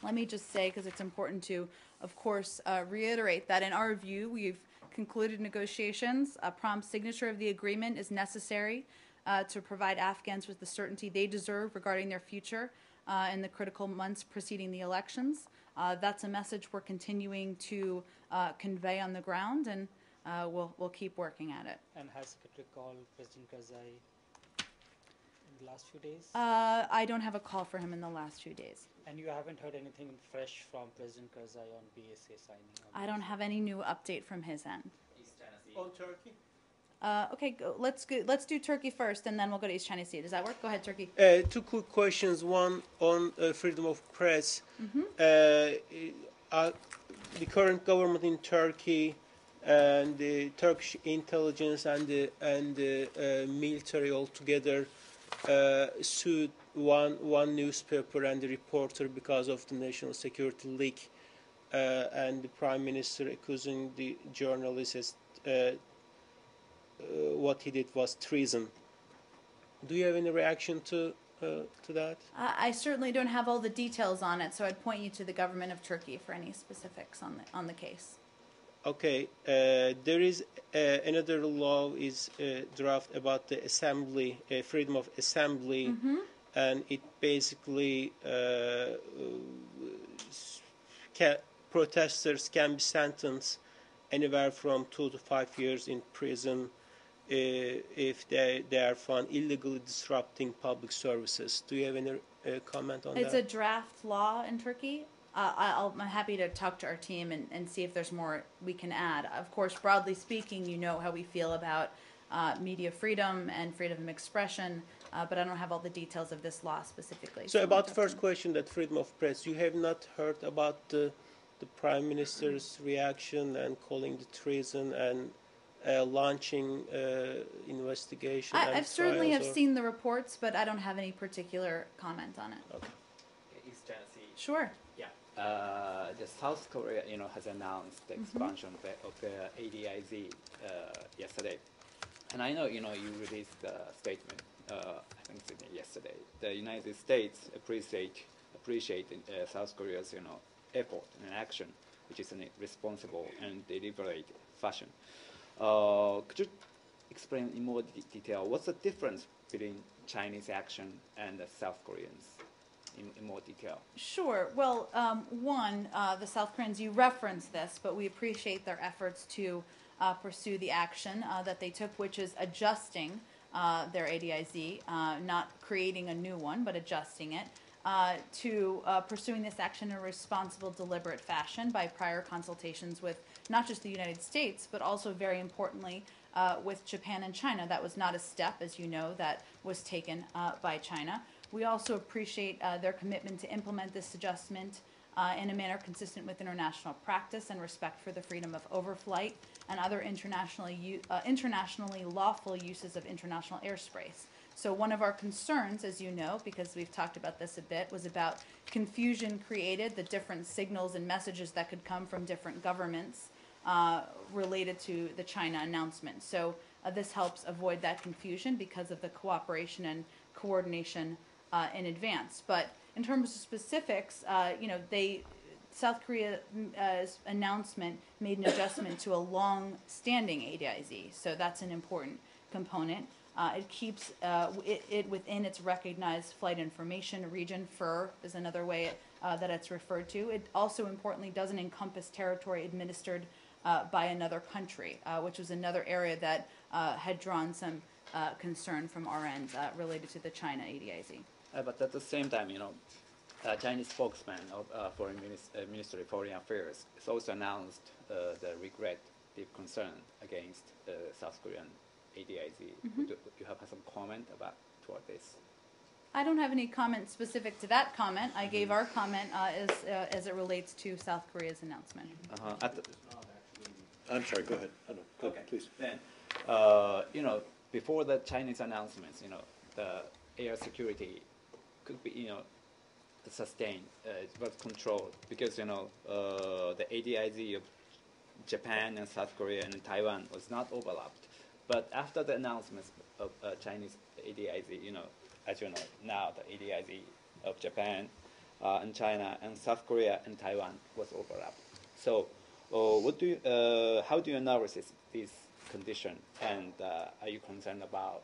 Let me just say, because it's important to, of course, reiterate that in our view, we've concluded negotiations. A prompt signature of the agreement is necessary to provide Afghans with the certainty they deserve regarding their future in the critical months preceding the elections. That's a message we're continuing to convey on the ground, and we'll keep working at it. And has Secretary called President Karzai in the last few days? I don't have a call for him in the last few days. And you haven't heard anything fresh from President Karzai on BSA signing? I don't have any new update from his end. East Tennessee. On Turkey? Okay, let's do Turkey first, and then we'll go to East China Sea. Does that work? Go ahead, Turkey. Two quick questions. One on freedom of press. The current government in Turkey and the Turkish intelligence and the military altogether sued one newspaper and the reporter because of the national security leak, and the Prime Minister accusing the journalists what he did was treason. Do you have any reaction to that? I certainly don't have all the details on it, so I'd point you to the government of Turkey for any specifics on the case. Okay, there is another law is draft about the assembly, freedom of assembly, and it basically protesters can be sentenced anywhere from 2 to 5 years in prison if they are found illegally disrupting public services. Do you have any comment on It's that? a draft law in Turkey. I'm happy to talk to our team and see if there's more we can add. Of course, broadly speaking, you know how we feel about media freedom and freedom of expression, but I don't have all the details of this law specifically. So I'll about the talk to first them. question, that freedom of press, you have not heard about the Prime Minister's reaction and calling the treason and launching investigation and I certainly have trials, or- seen the reports, but I don't have any particular comment on it. Okay. East Tennessee. Sure. Yeah. The South Korea, has announced the expansion of the ADIZ yesterday, and I know, you released the statement. I think it's yesterday. The United States appreciate South Korea's, effort and action, which is in a responsible and deliberate fashion. Could you explain in more detail what's the difference between Chinese action and the South Koreans in more detail? Sure. Well, one, the South Koreans, you referenced this, but we appreciate their efforts to pursue the action that they took, which is adjusting their ADIZ, not creating a new one, but adjusting it, to pursuing this action in a responsible, deliberate fashion by prior consultations with not just the United States, but also, very importantly, with Japan and China. That was not a step, as you know, that was taken by China. We also appreciate their commitment to implement this adjustment in a manner consistent with international practice and respect for the freedom of overflight and other internationally lawful uses of international airspace. So one of our concerns, as you know, because we've talked about this a bit, was about confusion created, the different signals and messages that could come from different governments related to the China announcement. So this helps avoid that confusion because of the cooperation and coordination in advance. But in terms of specifics, South Korea's announcement made an adjustment to a long-standing ADIZ, so that's an important component. It keeps it within its recognized flight information region. FIR is another way that it's referred to. It also, importantly, doesn't encompass territory administered by another country, which was another area that had drawn some concern from our end related to the China ADIZ. But at the same time, Chinese spokesman of Foreign Ministry of Foreign Affairs has also announced the regret, deep concern against South Korean ADIZ. Do you have some comment toward this? I don't have any comment specific to that comment. I gave our comment as it relates to South Korea's announcement. I'm sorry, go ahead. Oh, no, go Okay. ahead, please. Then, before the Chinese announcements, the air security could be, sustained, it was controlled because, the ADIZ of Japan and South Korea and Taiwan was not overlapped. But after the announcements of Chinese ADIZ, as you know, now the ADIZ of Japan and China and South Korea and Taiwan was overlapped. So, how do you analyze this condition, and are you concerned about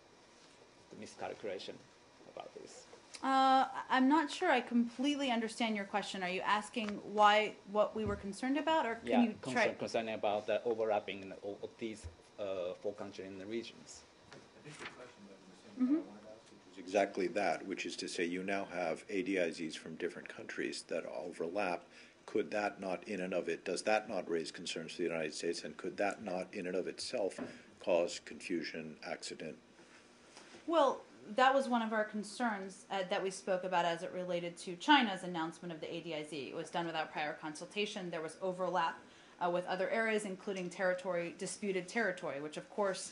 the miscalculation about this? I'm not sure I completely understand your question. Are you asking what we were concerned about, or can you try? Concerned about the overlapping of these 4 countries in the regions. I think the question that was the same that I wanted to ask, which is exactly that, which is to say you now have ADIZs from different countries that overlap. Could that not in and of it, does that not raise concerns to the United States, and could that not in and of itself cause confusion, accident? Well, that was one of our concerns that we spoke about as it related to China's announcement of the ADIZ. It was done without prior consultation. There was overlap with other areas, including disputed territory, which of course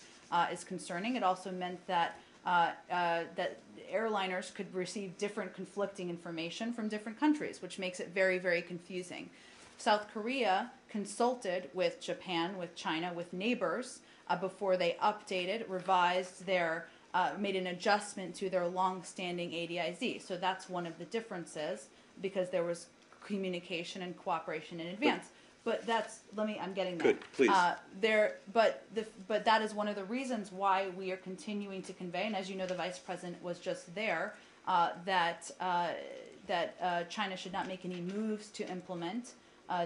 is concerning. It also meant that that airliners could receive different conflicting information from different countries, which makes it very, very confusing. South Korea consulted with Japan, with China, with neighbors before they updated, revised made an adjustment to their long-standing ADIZ. So that's one of the differences, because there was communication and cooperation in advance. But I'm getting there. Good, please. But that is one of the reasons why we are continuing to convey, and as you know, the Vice President was just there, that China should not make any moves to implement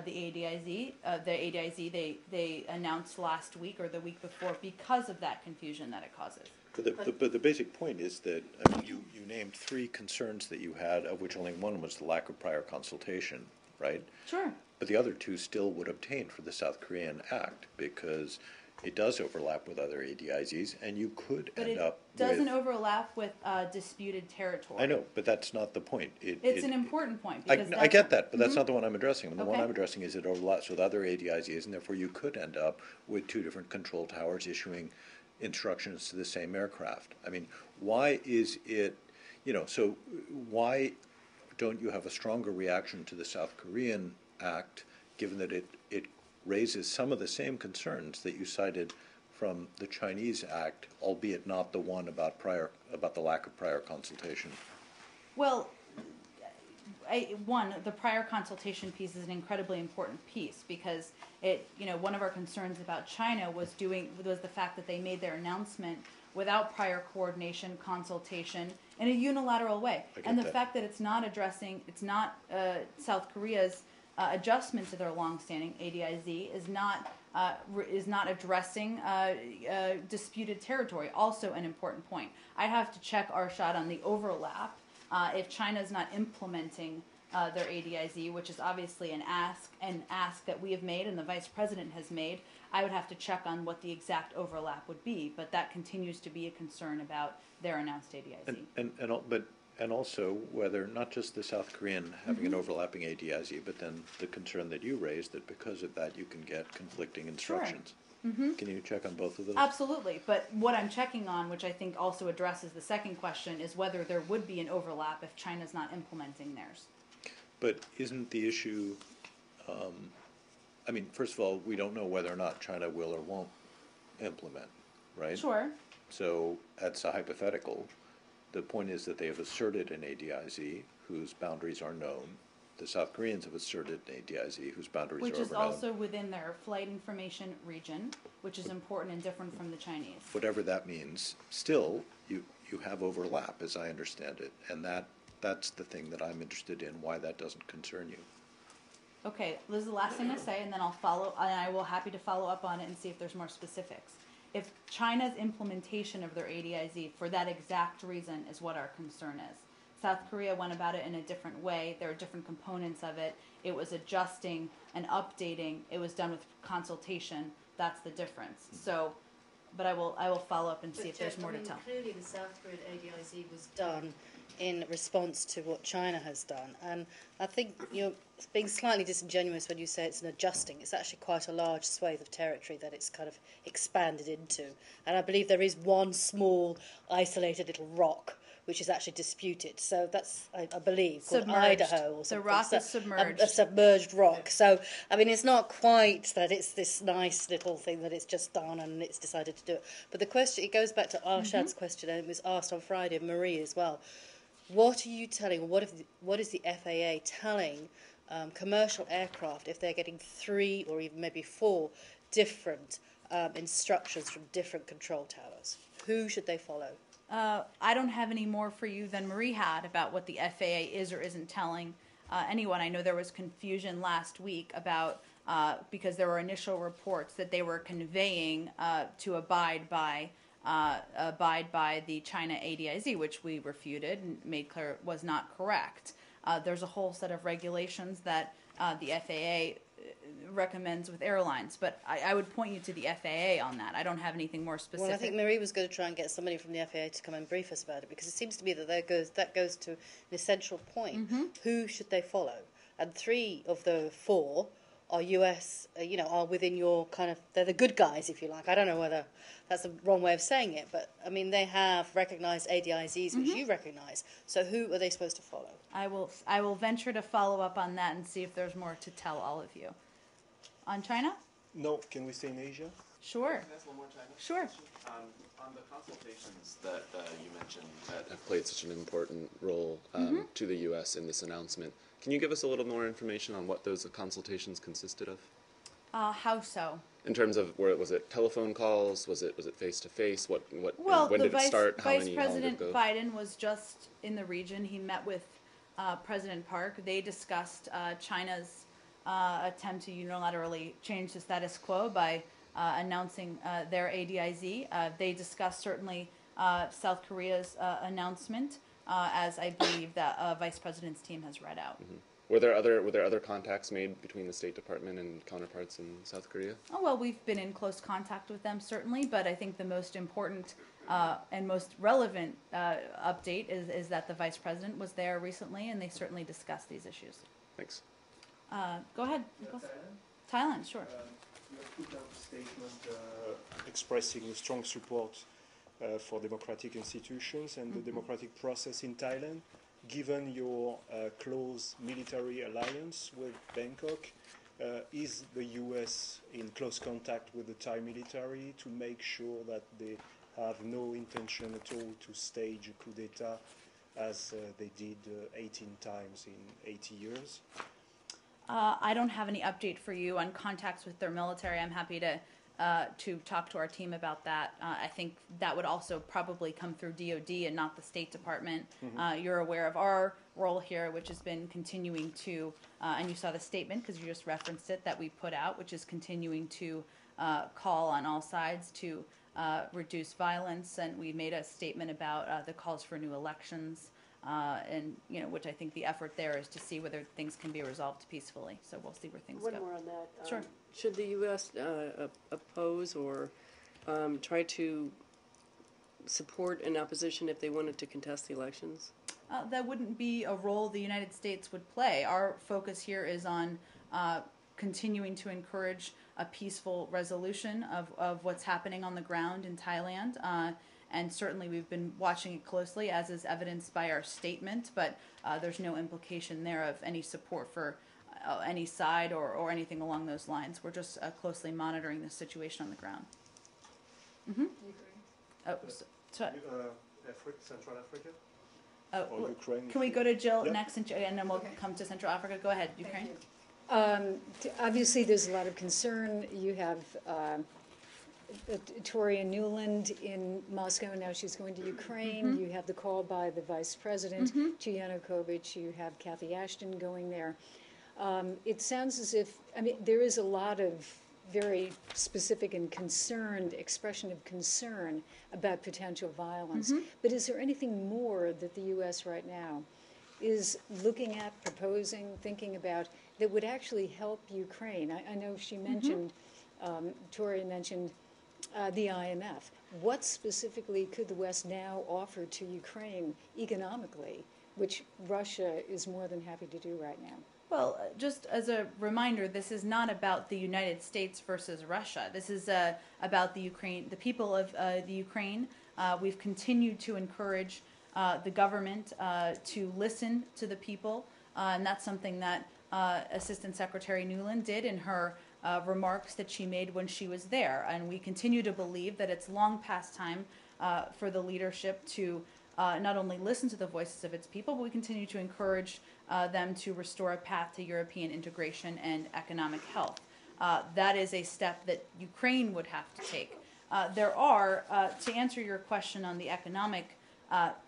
the ADIZ they announced last week or the week before because of that confusion that it causes. But the basic point is that, I mean, you named three concerns that you had, of which only one was the lack of prior consultation, right? Sure. But the other two still would obtain for the South Korean Act because it does overlap with other ADIZs, and you could But end it up doesn't with, overlap with disputed territory. I know, but that's not the point. It's an important point. I Because I get that, but that's Mhm. not the one I'm addressing. The one Okay. I'm addressing is it overlaps with other ADIZs, and therefore you could end up with two different control towers issuing instructions to the same aircraft. I mean, why is it, so why don't you have a stronger reaction to the South Korean Act, given that it raises some of the same concerns that you cited from the Chinese Act, albeit not the one about the lack of prior consultation? Well, the prior consultation piece is an incredibly important piece because one of our concerns about China was the fact that they made their announcement without prior coordination, consultation, in a unilateral way. And the fact that it's not South Korea's adjustment to their longstanding ADIZ is not addressing disputed territory. Also an important point. I have to check our shot on the overlap. If China's not implementing their ADIZ, which is obviously an ask that we have made and the Vice President has made, I would have to check on what the exact overlap would be. But that continues to be a concern about their announced ADIZ. And also whether not just the South Korean having an overlapping ADIZ, but then the concern that you raised that because of that you can get conflicting instructions. Mm-hmm. Can you check on both of those? Absolutely, but what I'm checking on, which I think also addresses the second question, is whether there would be an overlap if China's not implementing theirs. But isn't the issue, first of all, we don't know whether or not China will or won't implement, right? Sure. So that's a hypothetical. The point is that they have asserted an ADIZ whose boundaries are known. The South Koreans have asserted an ADIZ whose boundaries Which are is known. also within their flight information region, which is important and different from the Chinese. Whatever that means, still, you have overlap, as I understand it, and that's the thing that I'm interested in, why that doesn't concern you. Okay, this is the last thing to say, and then I will happy to follow up on it and see if there's more specifics. If China's implementation of their ADIZ for that exact reason is what our concern is. South Korea went about it in a different way. There are different components of it. It was adjusting and updating. It was done with consultation. That's the difference. So, but I will follow up and see if there's more to tell. Clearly the South Korean ADIZ was done in response to what China has done. And I think you're being slightly disingenuous when you say it's an adjusting. It's actually quite a large swathe of territory that it's kind of expanded into. And I believe there is one small, isolated little rock which is actually disputed. So that's, I believe, called Submerged. Idaho or something. The rock is submerged. A submerged rock. So, it's not quite that it's this nice little thing that it's just done and it's decided to do it. But the question, it goes back to Arshad's question, and it was asked on Friday of Marie as well. What are you telling, what is the FAA telling commercial aircraft if they're getting 3 or even maybe 4 different instructions from different control towers? Who should they follow? I don't have any more for you than Marie had about what the FAA is or isn't telling anyone. I know there was confusion last week about, because there were initial reports that they were conveying to abide by the China ADIZ, which we refuted and made clear was not correct. There's a whole set of regulations that the FAA recommends with airlines, but I would point you to the FAA on that. I don't have anything more specific. Well, I think Marie was going to try and get somebody from the FAA to come and brief us about it, because it seems to me that that goes to an essential point. Mm-hmm. Who should they follow? And 3 of the 4 are US, are within your kind of, they're the good guys, if you like. I don't know whether that's the wrong way of saying it, but they have recognized ADIZs, which you recognize. So who are they supposed to follow? I will venture to follow up on that and see if there's more to tell all of you. On China? No, can we stay in Asia? Sure. Can I ask one more China? Sure. On the consultations that you mentioned that have played such an important role to the U.S. in this announcement, can you give us a little more information on what those consultations consisted of? How so? In terms of, was it telephone calls? Was it face to face? When did it start? Vice President Biden was just in the region. He met with President Park. They discussed China's attempt to unilaterally change the status quo by announcing their ADIZ. They discussed certainly South Korea's announcement, as I believe that Vice President's team has read out. Mm-hmm. Were there other contacts made between the State Department and counterparts in South Korea? Oh, well, we've been in close contact with them, certainly, but I think the most important and most relevant update is that the Vice President was there recently, and they certainly discussed these issues. Thanks. Go ahead, Nicholas. Thailand, sure. You have put out a statement expressing strong support for democratic institutions and the democratic process in Thailand. Given your close military alliance with Bangkok, is the U.S. in close contact with the Thai military to make sure that they have no intention at all to stage a coup d'etat as they did 18 times in 80 years? I don't have any update for you on contacts with their military. I'm happy to talk to our team about that. I think that would also probably come through DOD and not the State Department. Mm-hmm. You're aware of our role here, which has been continuing to, and you saw the statement because you just referenced it, that we put out, which is continuing to call on all sides to reduce violence. And we made a statement about the calls for new elections. And which I think the effort there is to see whether things can be resolved peacefully. So we'll see where things go. One more on that. Sure. Should the U.S. Oppose or try to support an opposition if they wanted to contest the elections? That wouldn't be a role the United States would play. Our focus here is on continuing to encourage a peaceful resolution of what's happening on the ground in Thailand. And certainly we've been watching it closely, as is evidenced by our statement, but there's no implication there of any support for any side or anything along those lines. We're just closely monitoring the situation on the ground. Mm-hmm. Oh, Central Africa? Or Ukraine? Can we go to Jill next, and then we'll come to Central Africa? Go ahead, Ukraine. Obviously, there's a lot of concern. You have Toria Nuland in Moscow, now she's going to Ukraine. Mm-hmm. You have the call by the Vice President to Yanukovych. You have Cathy Ashton going there. It sounds as if, there is a lot of very specific and concerned expression of concern about potential violence. Mm-hmm. But is there anything more that the U.S. right now is looking at, proposing, thinking about that would actually help Ukraine? I know she mentioned, Toria mentioned the IMF. What specifically could the West now offer to Ukraine economically, which Russia is more than happy to do right now? Well, just as a reminder, this is not about the United States versus Russia. This is about the Ukraine, the people of the Ukraine. We've continued to encourage the government to listen to the people, and that's something that Assistant Secretary Nuland did in her remarks that she made when she was there. And we continue to believe that it's long past time for the leadership to not only listen to the voices of its people, but we continue to encourage them to restore a path to European integration and economic health. That is a step that Ukraine would have to take. There are, to answer your question on the economic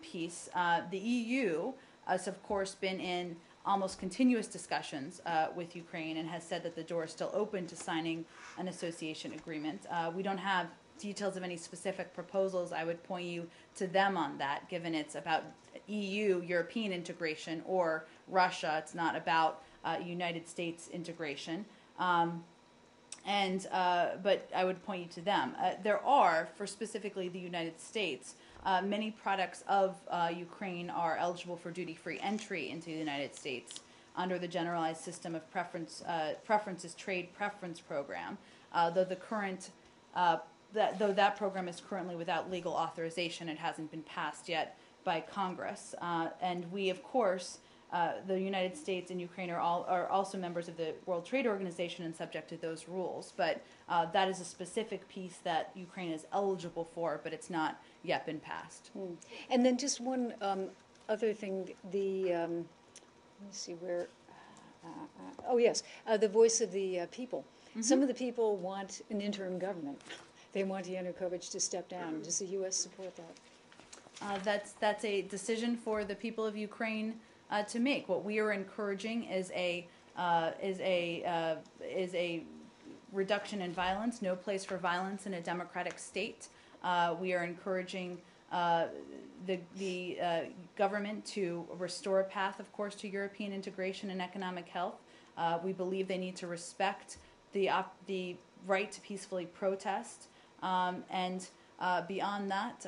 piece, the EU has, of course, been in almost continuous discussions with Ukraine and has said that the door is still open to signing an association agreement. We don't have details of any specific proposals. I would point you to them on that, given it's about EU, European integration, or Russia. It's not about United States integration. But I would point you to them. There are, for specifically the United States, many products of Ukraine are eligible for duty-free entry into the United States under the Generalized System of Preferences Trade Preference Program, though the current though that program is currently without legal authorization. It hasn't been passed yet by Congress. And we, of course, the United States and Ukraine are also members of the World Trade Organization and subject to those rules. But that is a specific piece that Ukraine is eligible for, but it's not yet been passed. And then just one other thing, let me see where, the voice of the people. Mm-hmm. Some of the people want an interim government. They want Yanukovych to step down. Does the U.S. support that? That's a decision for the people of Ukraine to make. What we are encouraging is a is a reduction in violence, no place for violence in a democratic state. We are encouraging the government to restore a path, of course, to European integration and economic health. We believe they need to respect the right to peacefully protest, and beyond that,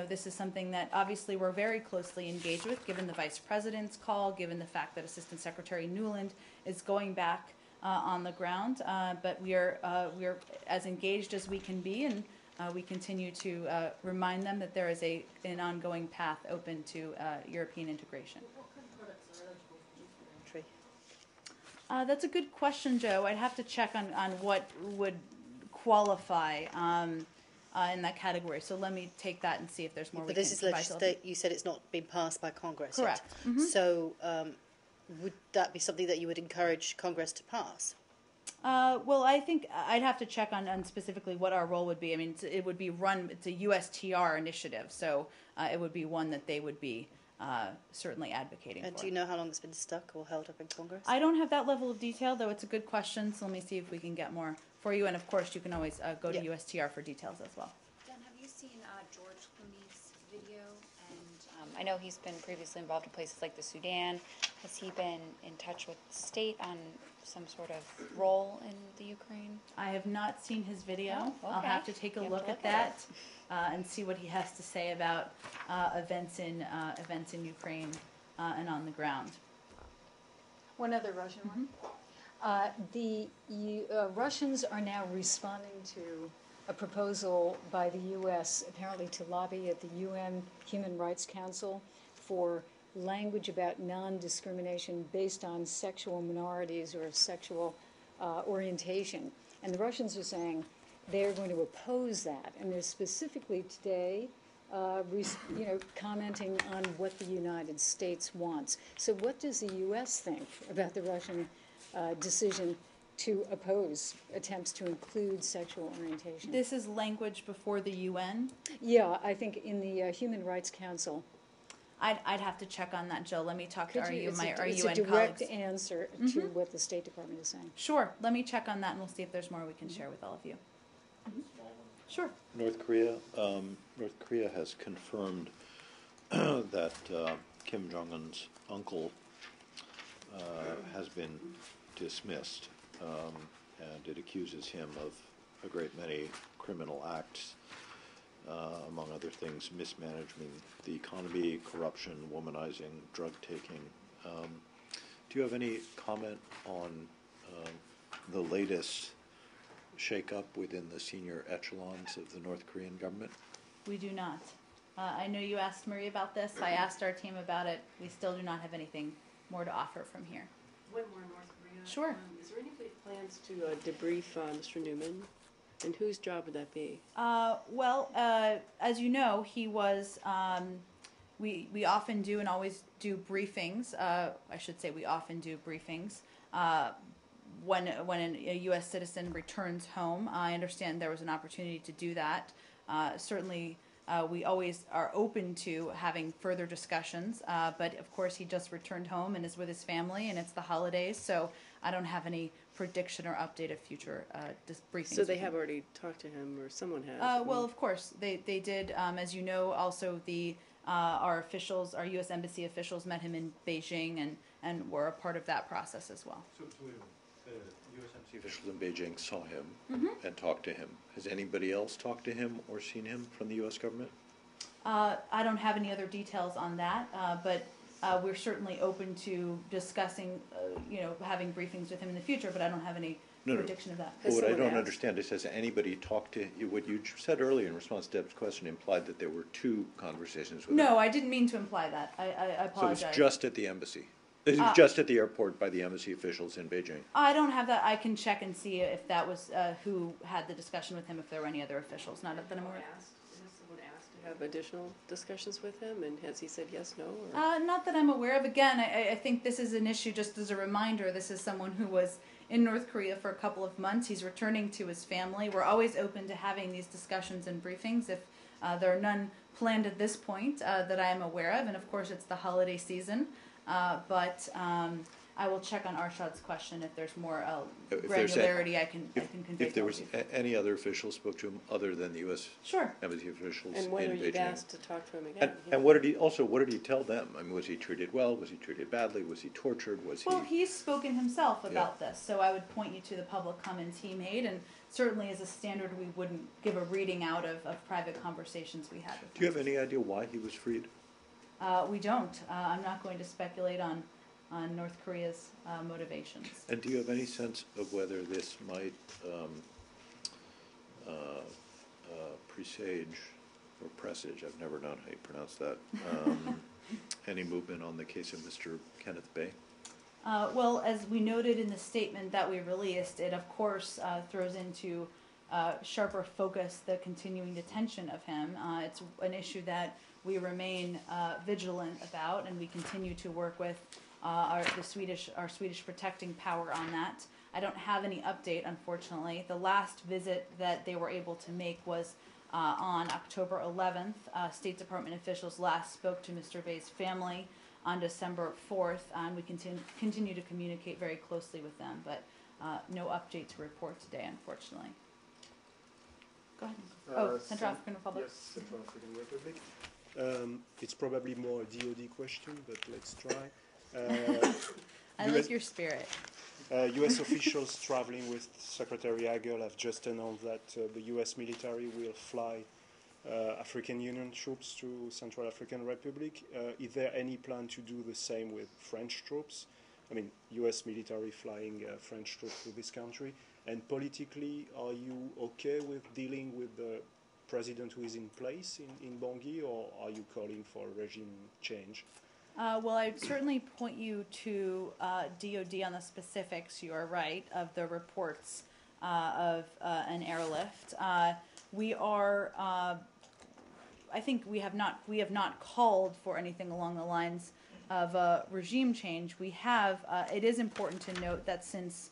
this is something that obviously we're very closely engaged with, given the Vice President's call, given the fact that Assistant Secretary Nuland is going back on the ground. But we are as engaged as we can be, and we continue to remind them that there is an ongoing path open to European integration. What kind of products are eligible for entry? That's a good question, Joe. I'd have to check on what would qualify in that category. So let me take that and see if there's more. But this is legislation. You said it's not been passed by Congress. Correct. Yet. Mm-hmm. So would that be something that you would encourage Congress to pass? Well, I think I'd have to check on specifically what our role would be. I mean, it would be run. It's a USTR initiative, so it would be one that they would be certainly advocating for. And do you know how long it's been stuck or held up in Congress? I don't have that level of detail, though it's a good question, so let me see if we can get more for you. And of course, you can always go to USTR for details as well. Jen, have you seen George Clooney's video? And I know he's been previously involved in places like the Sudan. Has he been in touch with the state on some sort of role in the Ukraine? I have not seen his video. Oh, I'll okay. have to take a look at that and see what he has to say about events in Ukraine and on the ground. One other Russian one. The Russians are now responding to a proposal by the U.S. apparently to lobby at the UN Human Rights Council for language about non-discrimination based on sexual minorities or sexual orientation. And the Russians are saying they're going to oppose that. And they're specifically today commenting on what the United States wants. So what does the U.S. think about the Russian decision to oppose attempts to include sexual orientation? This is language before the UN? Yeah, I think in the Human Rights Council. I'd have to check on that, Jill. Let me talk to our UN colleagues. It's a direct answer to what the State Department is saying. Sure. Let me check on that, and we'll see if there's more we can share with all of you. Sure. North Korea has confirmed that Kim Jong-un's uncle has been dismissed, and it accuses him of a great many criminal acts, among other things, mismanaging the economy, corruption, womanizing, drug taking. Do you have any comment on the latest shake-up within the senior echelons of the North Korean government? We do not. I know you asked Marie about this. I asked our team about it. We still do not have anything more to offer from here. One more North Korea. Sure. Is there any plans to debrief Mr. Newman? And whose job would that be? Well, as you know, he was, we often do and always do briefings. I should say we often do briefings. When a U.S. citizen returns home, I understand there was an opportunity to do that. Certainly, we always are open to having further discussions. But of course, he just returned home and is with his family, and it's the holidays, so I don't have any prediction or update of future briefings. So they have already talked to him, or someone has? Well, of course, they did. As you know, also our officials, our U.S. Embassy officials met him in Beijing and were a part of that process as well. So U.S. Embassy officials in Beijing saw him and talked to him. Has anybody else talked to him or seen him from the U.S. government? I don't have any other details on that, but we're certainly open to discussing, having briefings with him in the future, but I don't have any prediction of that. But what I don't understand is, has anybody talked to you? What you said earlier in response to Deb's question implied that there were two conversations with him. No, I didn't mean to imply that. I apologize. So it was just at the embassy? It was just at the airport by the embassy officials in Beijing? I don't have that. I can check and see if that was who had the discussion with him, if there were any other officials. Not that I'm aware of. Has someone asked to have additional discussions with him, and has he said yes, no? Or? Not that I'm aware of. Again, I think this is an issue, just as a reminder, this is someone who was in North Korea for a couple of months. He's returning to his family. We're always open to having these discussions and briefings if there are none planned at this point that I am aware of. And of course, it's the holiday season. But I will check on Arshad's question if there's more If there's granularity I can convey. If there to was you. any other official spoke to him other than the U.S. Sure. Embassy officials And when in are you Beijing? asked to talk to him again? And what did he tell them? I mean, was he treated well? Was he treated badly? Was he tortured? Was Well, he? he's spoken himself about this, so I would point you to the public comments he made, and certainly as a standard, we wouldn't give a reading out of private conversations we had with him. Do you have any idea why he was freed? We don't. I'm not going to speculate on North Korea's motivations. And do you have any sense of whether this might presage or presage, I've never known how you pronounce that, any movement on the case of Mr. Kenneth Bae? Well, as we noted in the statement that we released, it of course throws into sharper focus the continuing detention of him. It's an issue that we remain vigilant about, and we continue to work with our Swedish protecting power on that. I don't have any update, unfortunately. The last visit that they were able to make was on October 11th. State Department officials last spoke to Mr. Bae's family on December 4th, and we continue to communicate very closely with them, but no update to report today, unfortunately. Go ahead. Central African Republic. Yes, Central African Republic. It's probably more a DOD question, but let's try. I like your spirit. U.S. officials traveling with Secretary Hagel have just announced that the U.S. military will fly African Union troops to Central African Republic. Is there any plan to do the same with French troops? I mean, U.S. military flying French troops to this country. And politically, are you okay with dealing with the president who is in place in Bangui, or are you calling for regime change? Well, I'd certainly point you to DOD on the specifics, you are right, of the reports of an airlift. We are, I think we have not called for anything along the lines of regime change. We have, it is important to note that since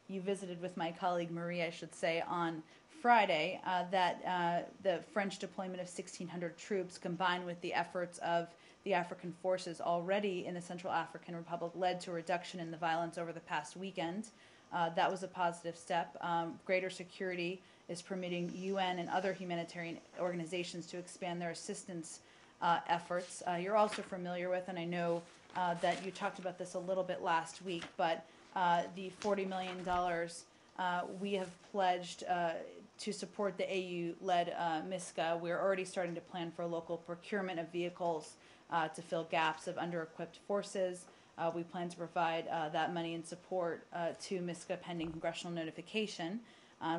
you visited with my colleague Marie, I should say, on Friday, that the French deployment of 1,600 troops combined with the efforts of the African forces already in the Central African Republic led to a reduction in the violence over the past weekend. That was a positive step. Greater security is permitting UN and other humanitarian organizations to expand their assistance efforts. You're also familiar with, and I know that you talked about this a little bit last week, but the $40 million we have pledged to support the AU-led MISCA. We're already starting to plan for local procurement of vehicles to fill gaps of under-equipped forces. We plan to provide that money and support to MISCA pending congressional notification.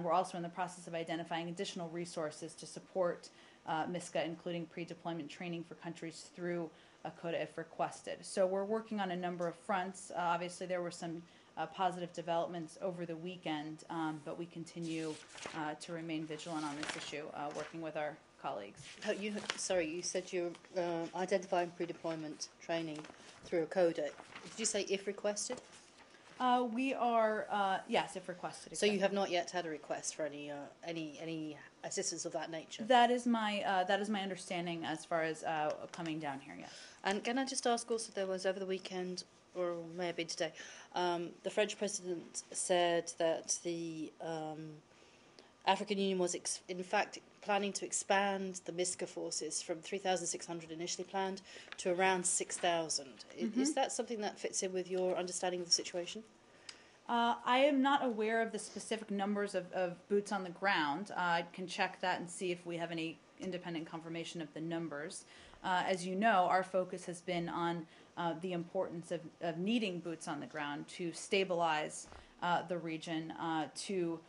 We're also in the process of identifying additional resources to support MISCA, including pre-deployment training for countries through ACOTA if requested. So we're working on a number of fronts. Obviously, there were some positive developments over the weekend, but we continue to remain vigilant on this issue, working with our colleagues. You said you're identifying pre-deployment training through ACOTA. Did you say if requested? We are, yes, if requested. So you have not yet had a request for any assistance of that nature? That is my understanding as far as coming down here, yes. And can I just ask also, there was over the weekend, or may have been today, the French president said that the African Union was in fact planning to expand the MISCA forces from 3,600 initially planned to around 6,000. Mm-hmm. Is that something that fits in with your understanding of the situation? I am not aware of the specific numbers of boots on the ground. I can check that and see if we have any independent confirmation of the numbers. As you know, our focus has been on the importance of needing boots on the ground to stabilize the region, to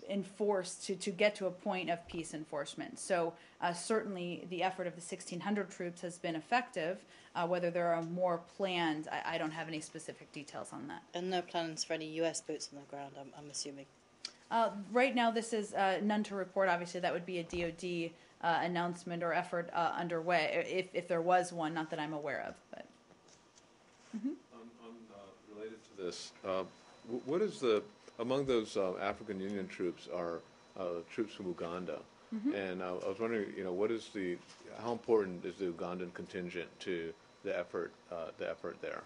enforce, to get to a point of peace enforcement. So certainly the effort of the 1,600 troops has been effective. Whether there are more planned, I don't have any specific details on that. And no plans for any U.S. boots on the ground, I'm assuming? Right now this is none to report. Obviously that would be a DOD announcement or effort underway, if there was one, not that I'm aware of. But. Mm-hmm. Related to this, what is among those African Union troops are troops from Uganda, mm-hmm. and I was wondering, how important is the Ugandan contingent to the effort there?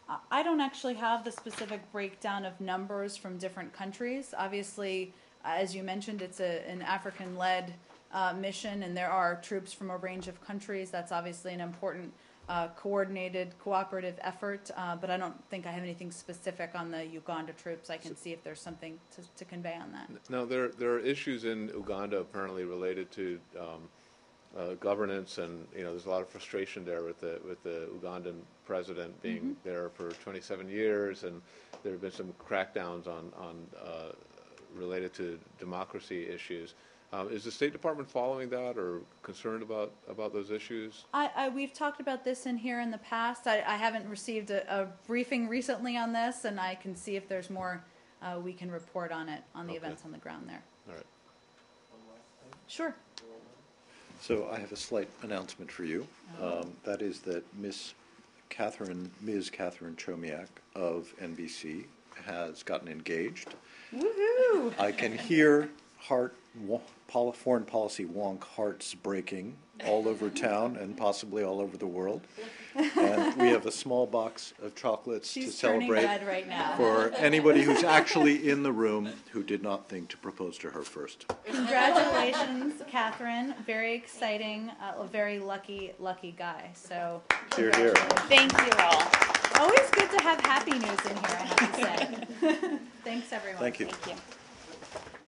I don't actually have the specific breakdown of numbers from different countries. Obviously, as you mentioned, it's an African-led mission, and there are troops from a range of countries. That's obviously an important coordinated, cooperative effort, but I don't think I have anything specific on the Uganda troops. I can see if there's something to convey on that. Now, there are issues in Uganda apparently related to governance, and there's a lot of frustration there with the Ugandan president being there for 27 years, and there have been some crackdowns on related to democracy issues. Is the State Department following that or concerned about those issues? We've talked about this in here in the past. I haven't received a briefing recently on this, and I can see if there's more we can report on it, on the events on the ground there. All right. Sure. So I have a slight announcement for you. That is that Ms. Catherine Chomiak of NBC has gotten engaged. Woohoo! I can hear foreign policy wonk hearts breaking all over town and possibly all over the world. And we have a small box of chocolates to celebrate red right now. for anybody who's actually in the room who did not think to propose to her first. Congratulations, Catherine. Very exciting. A very lucky guy. So, Hear, hear. Thank you all. Always good to have happy news in here, I have to say. Thanks, everyone. Thank you. Thank you.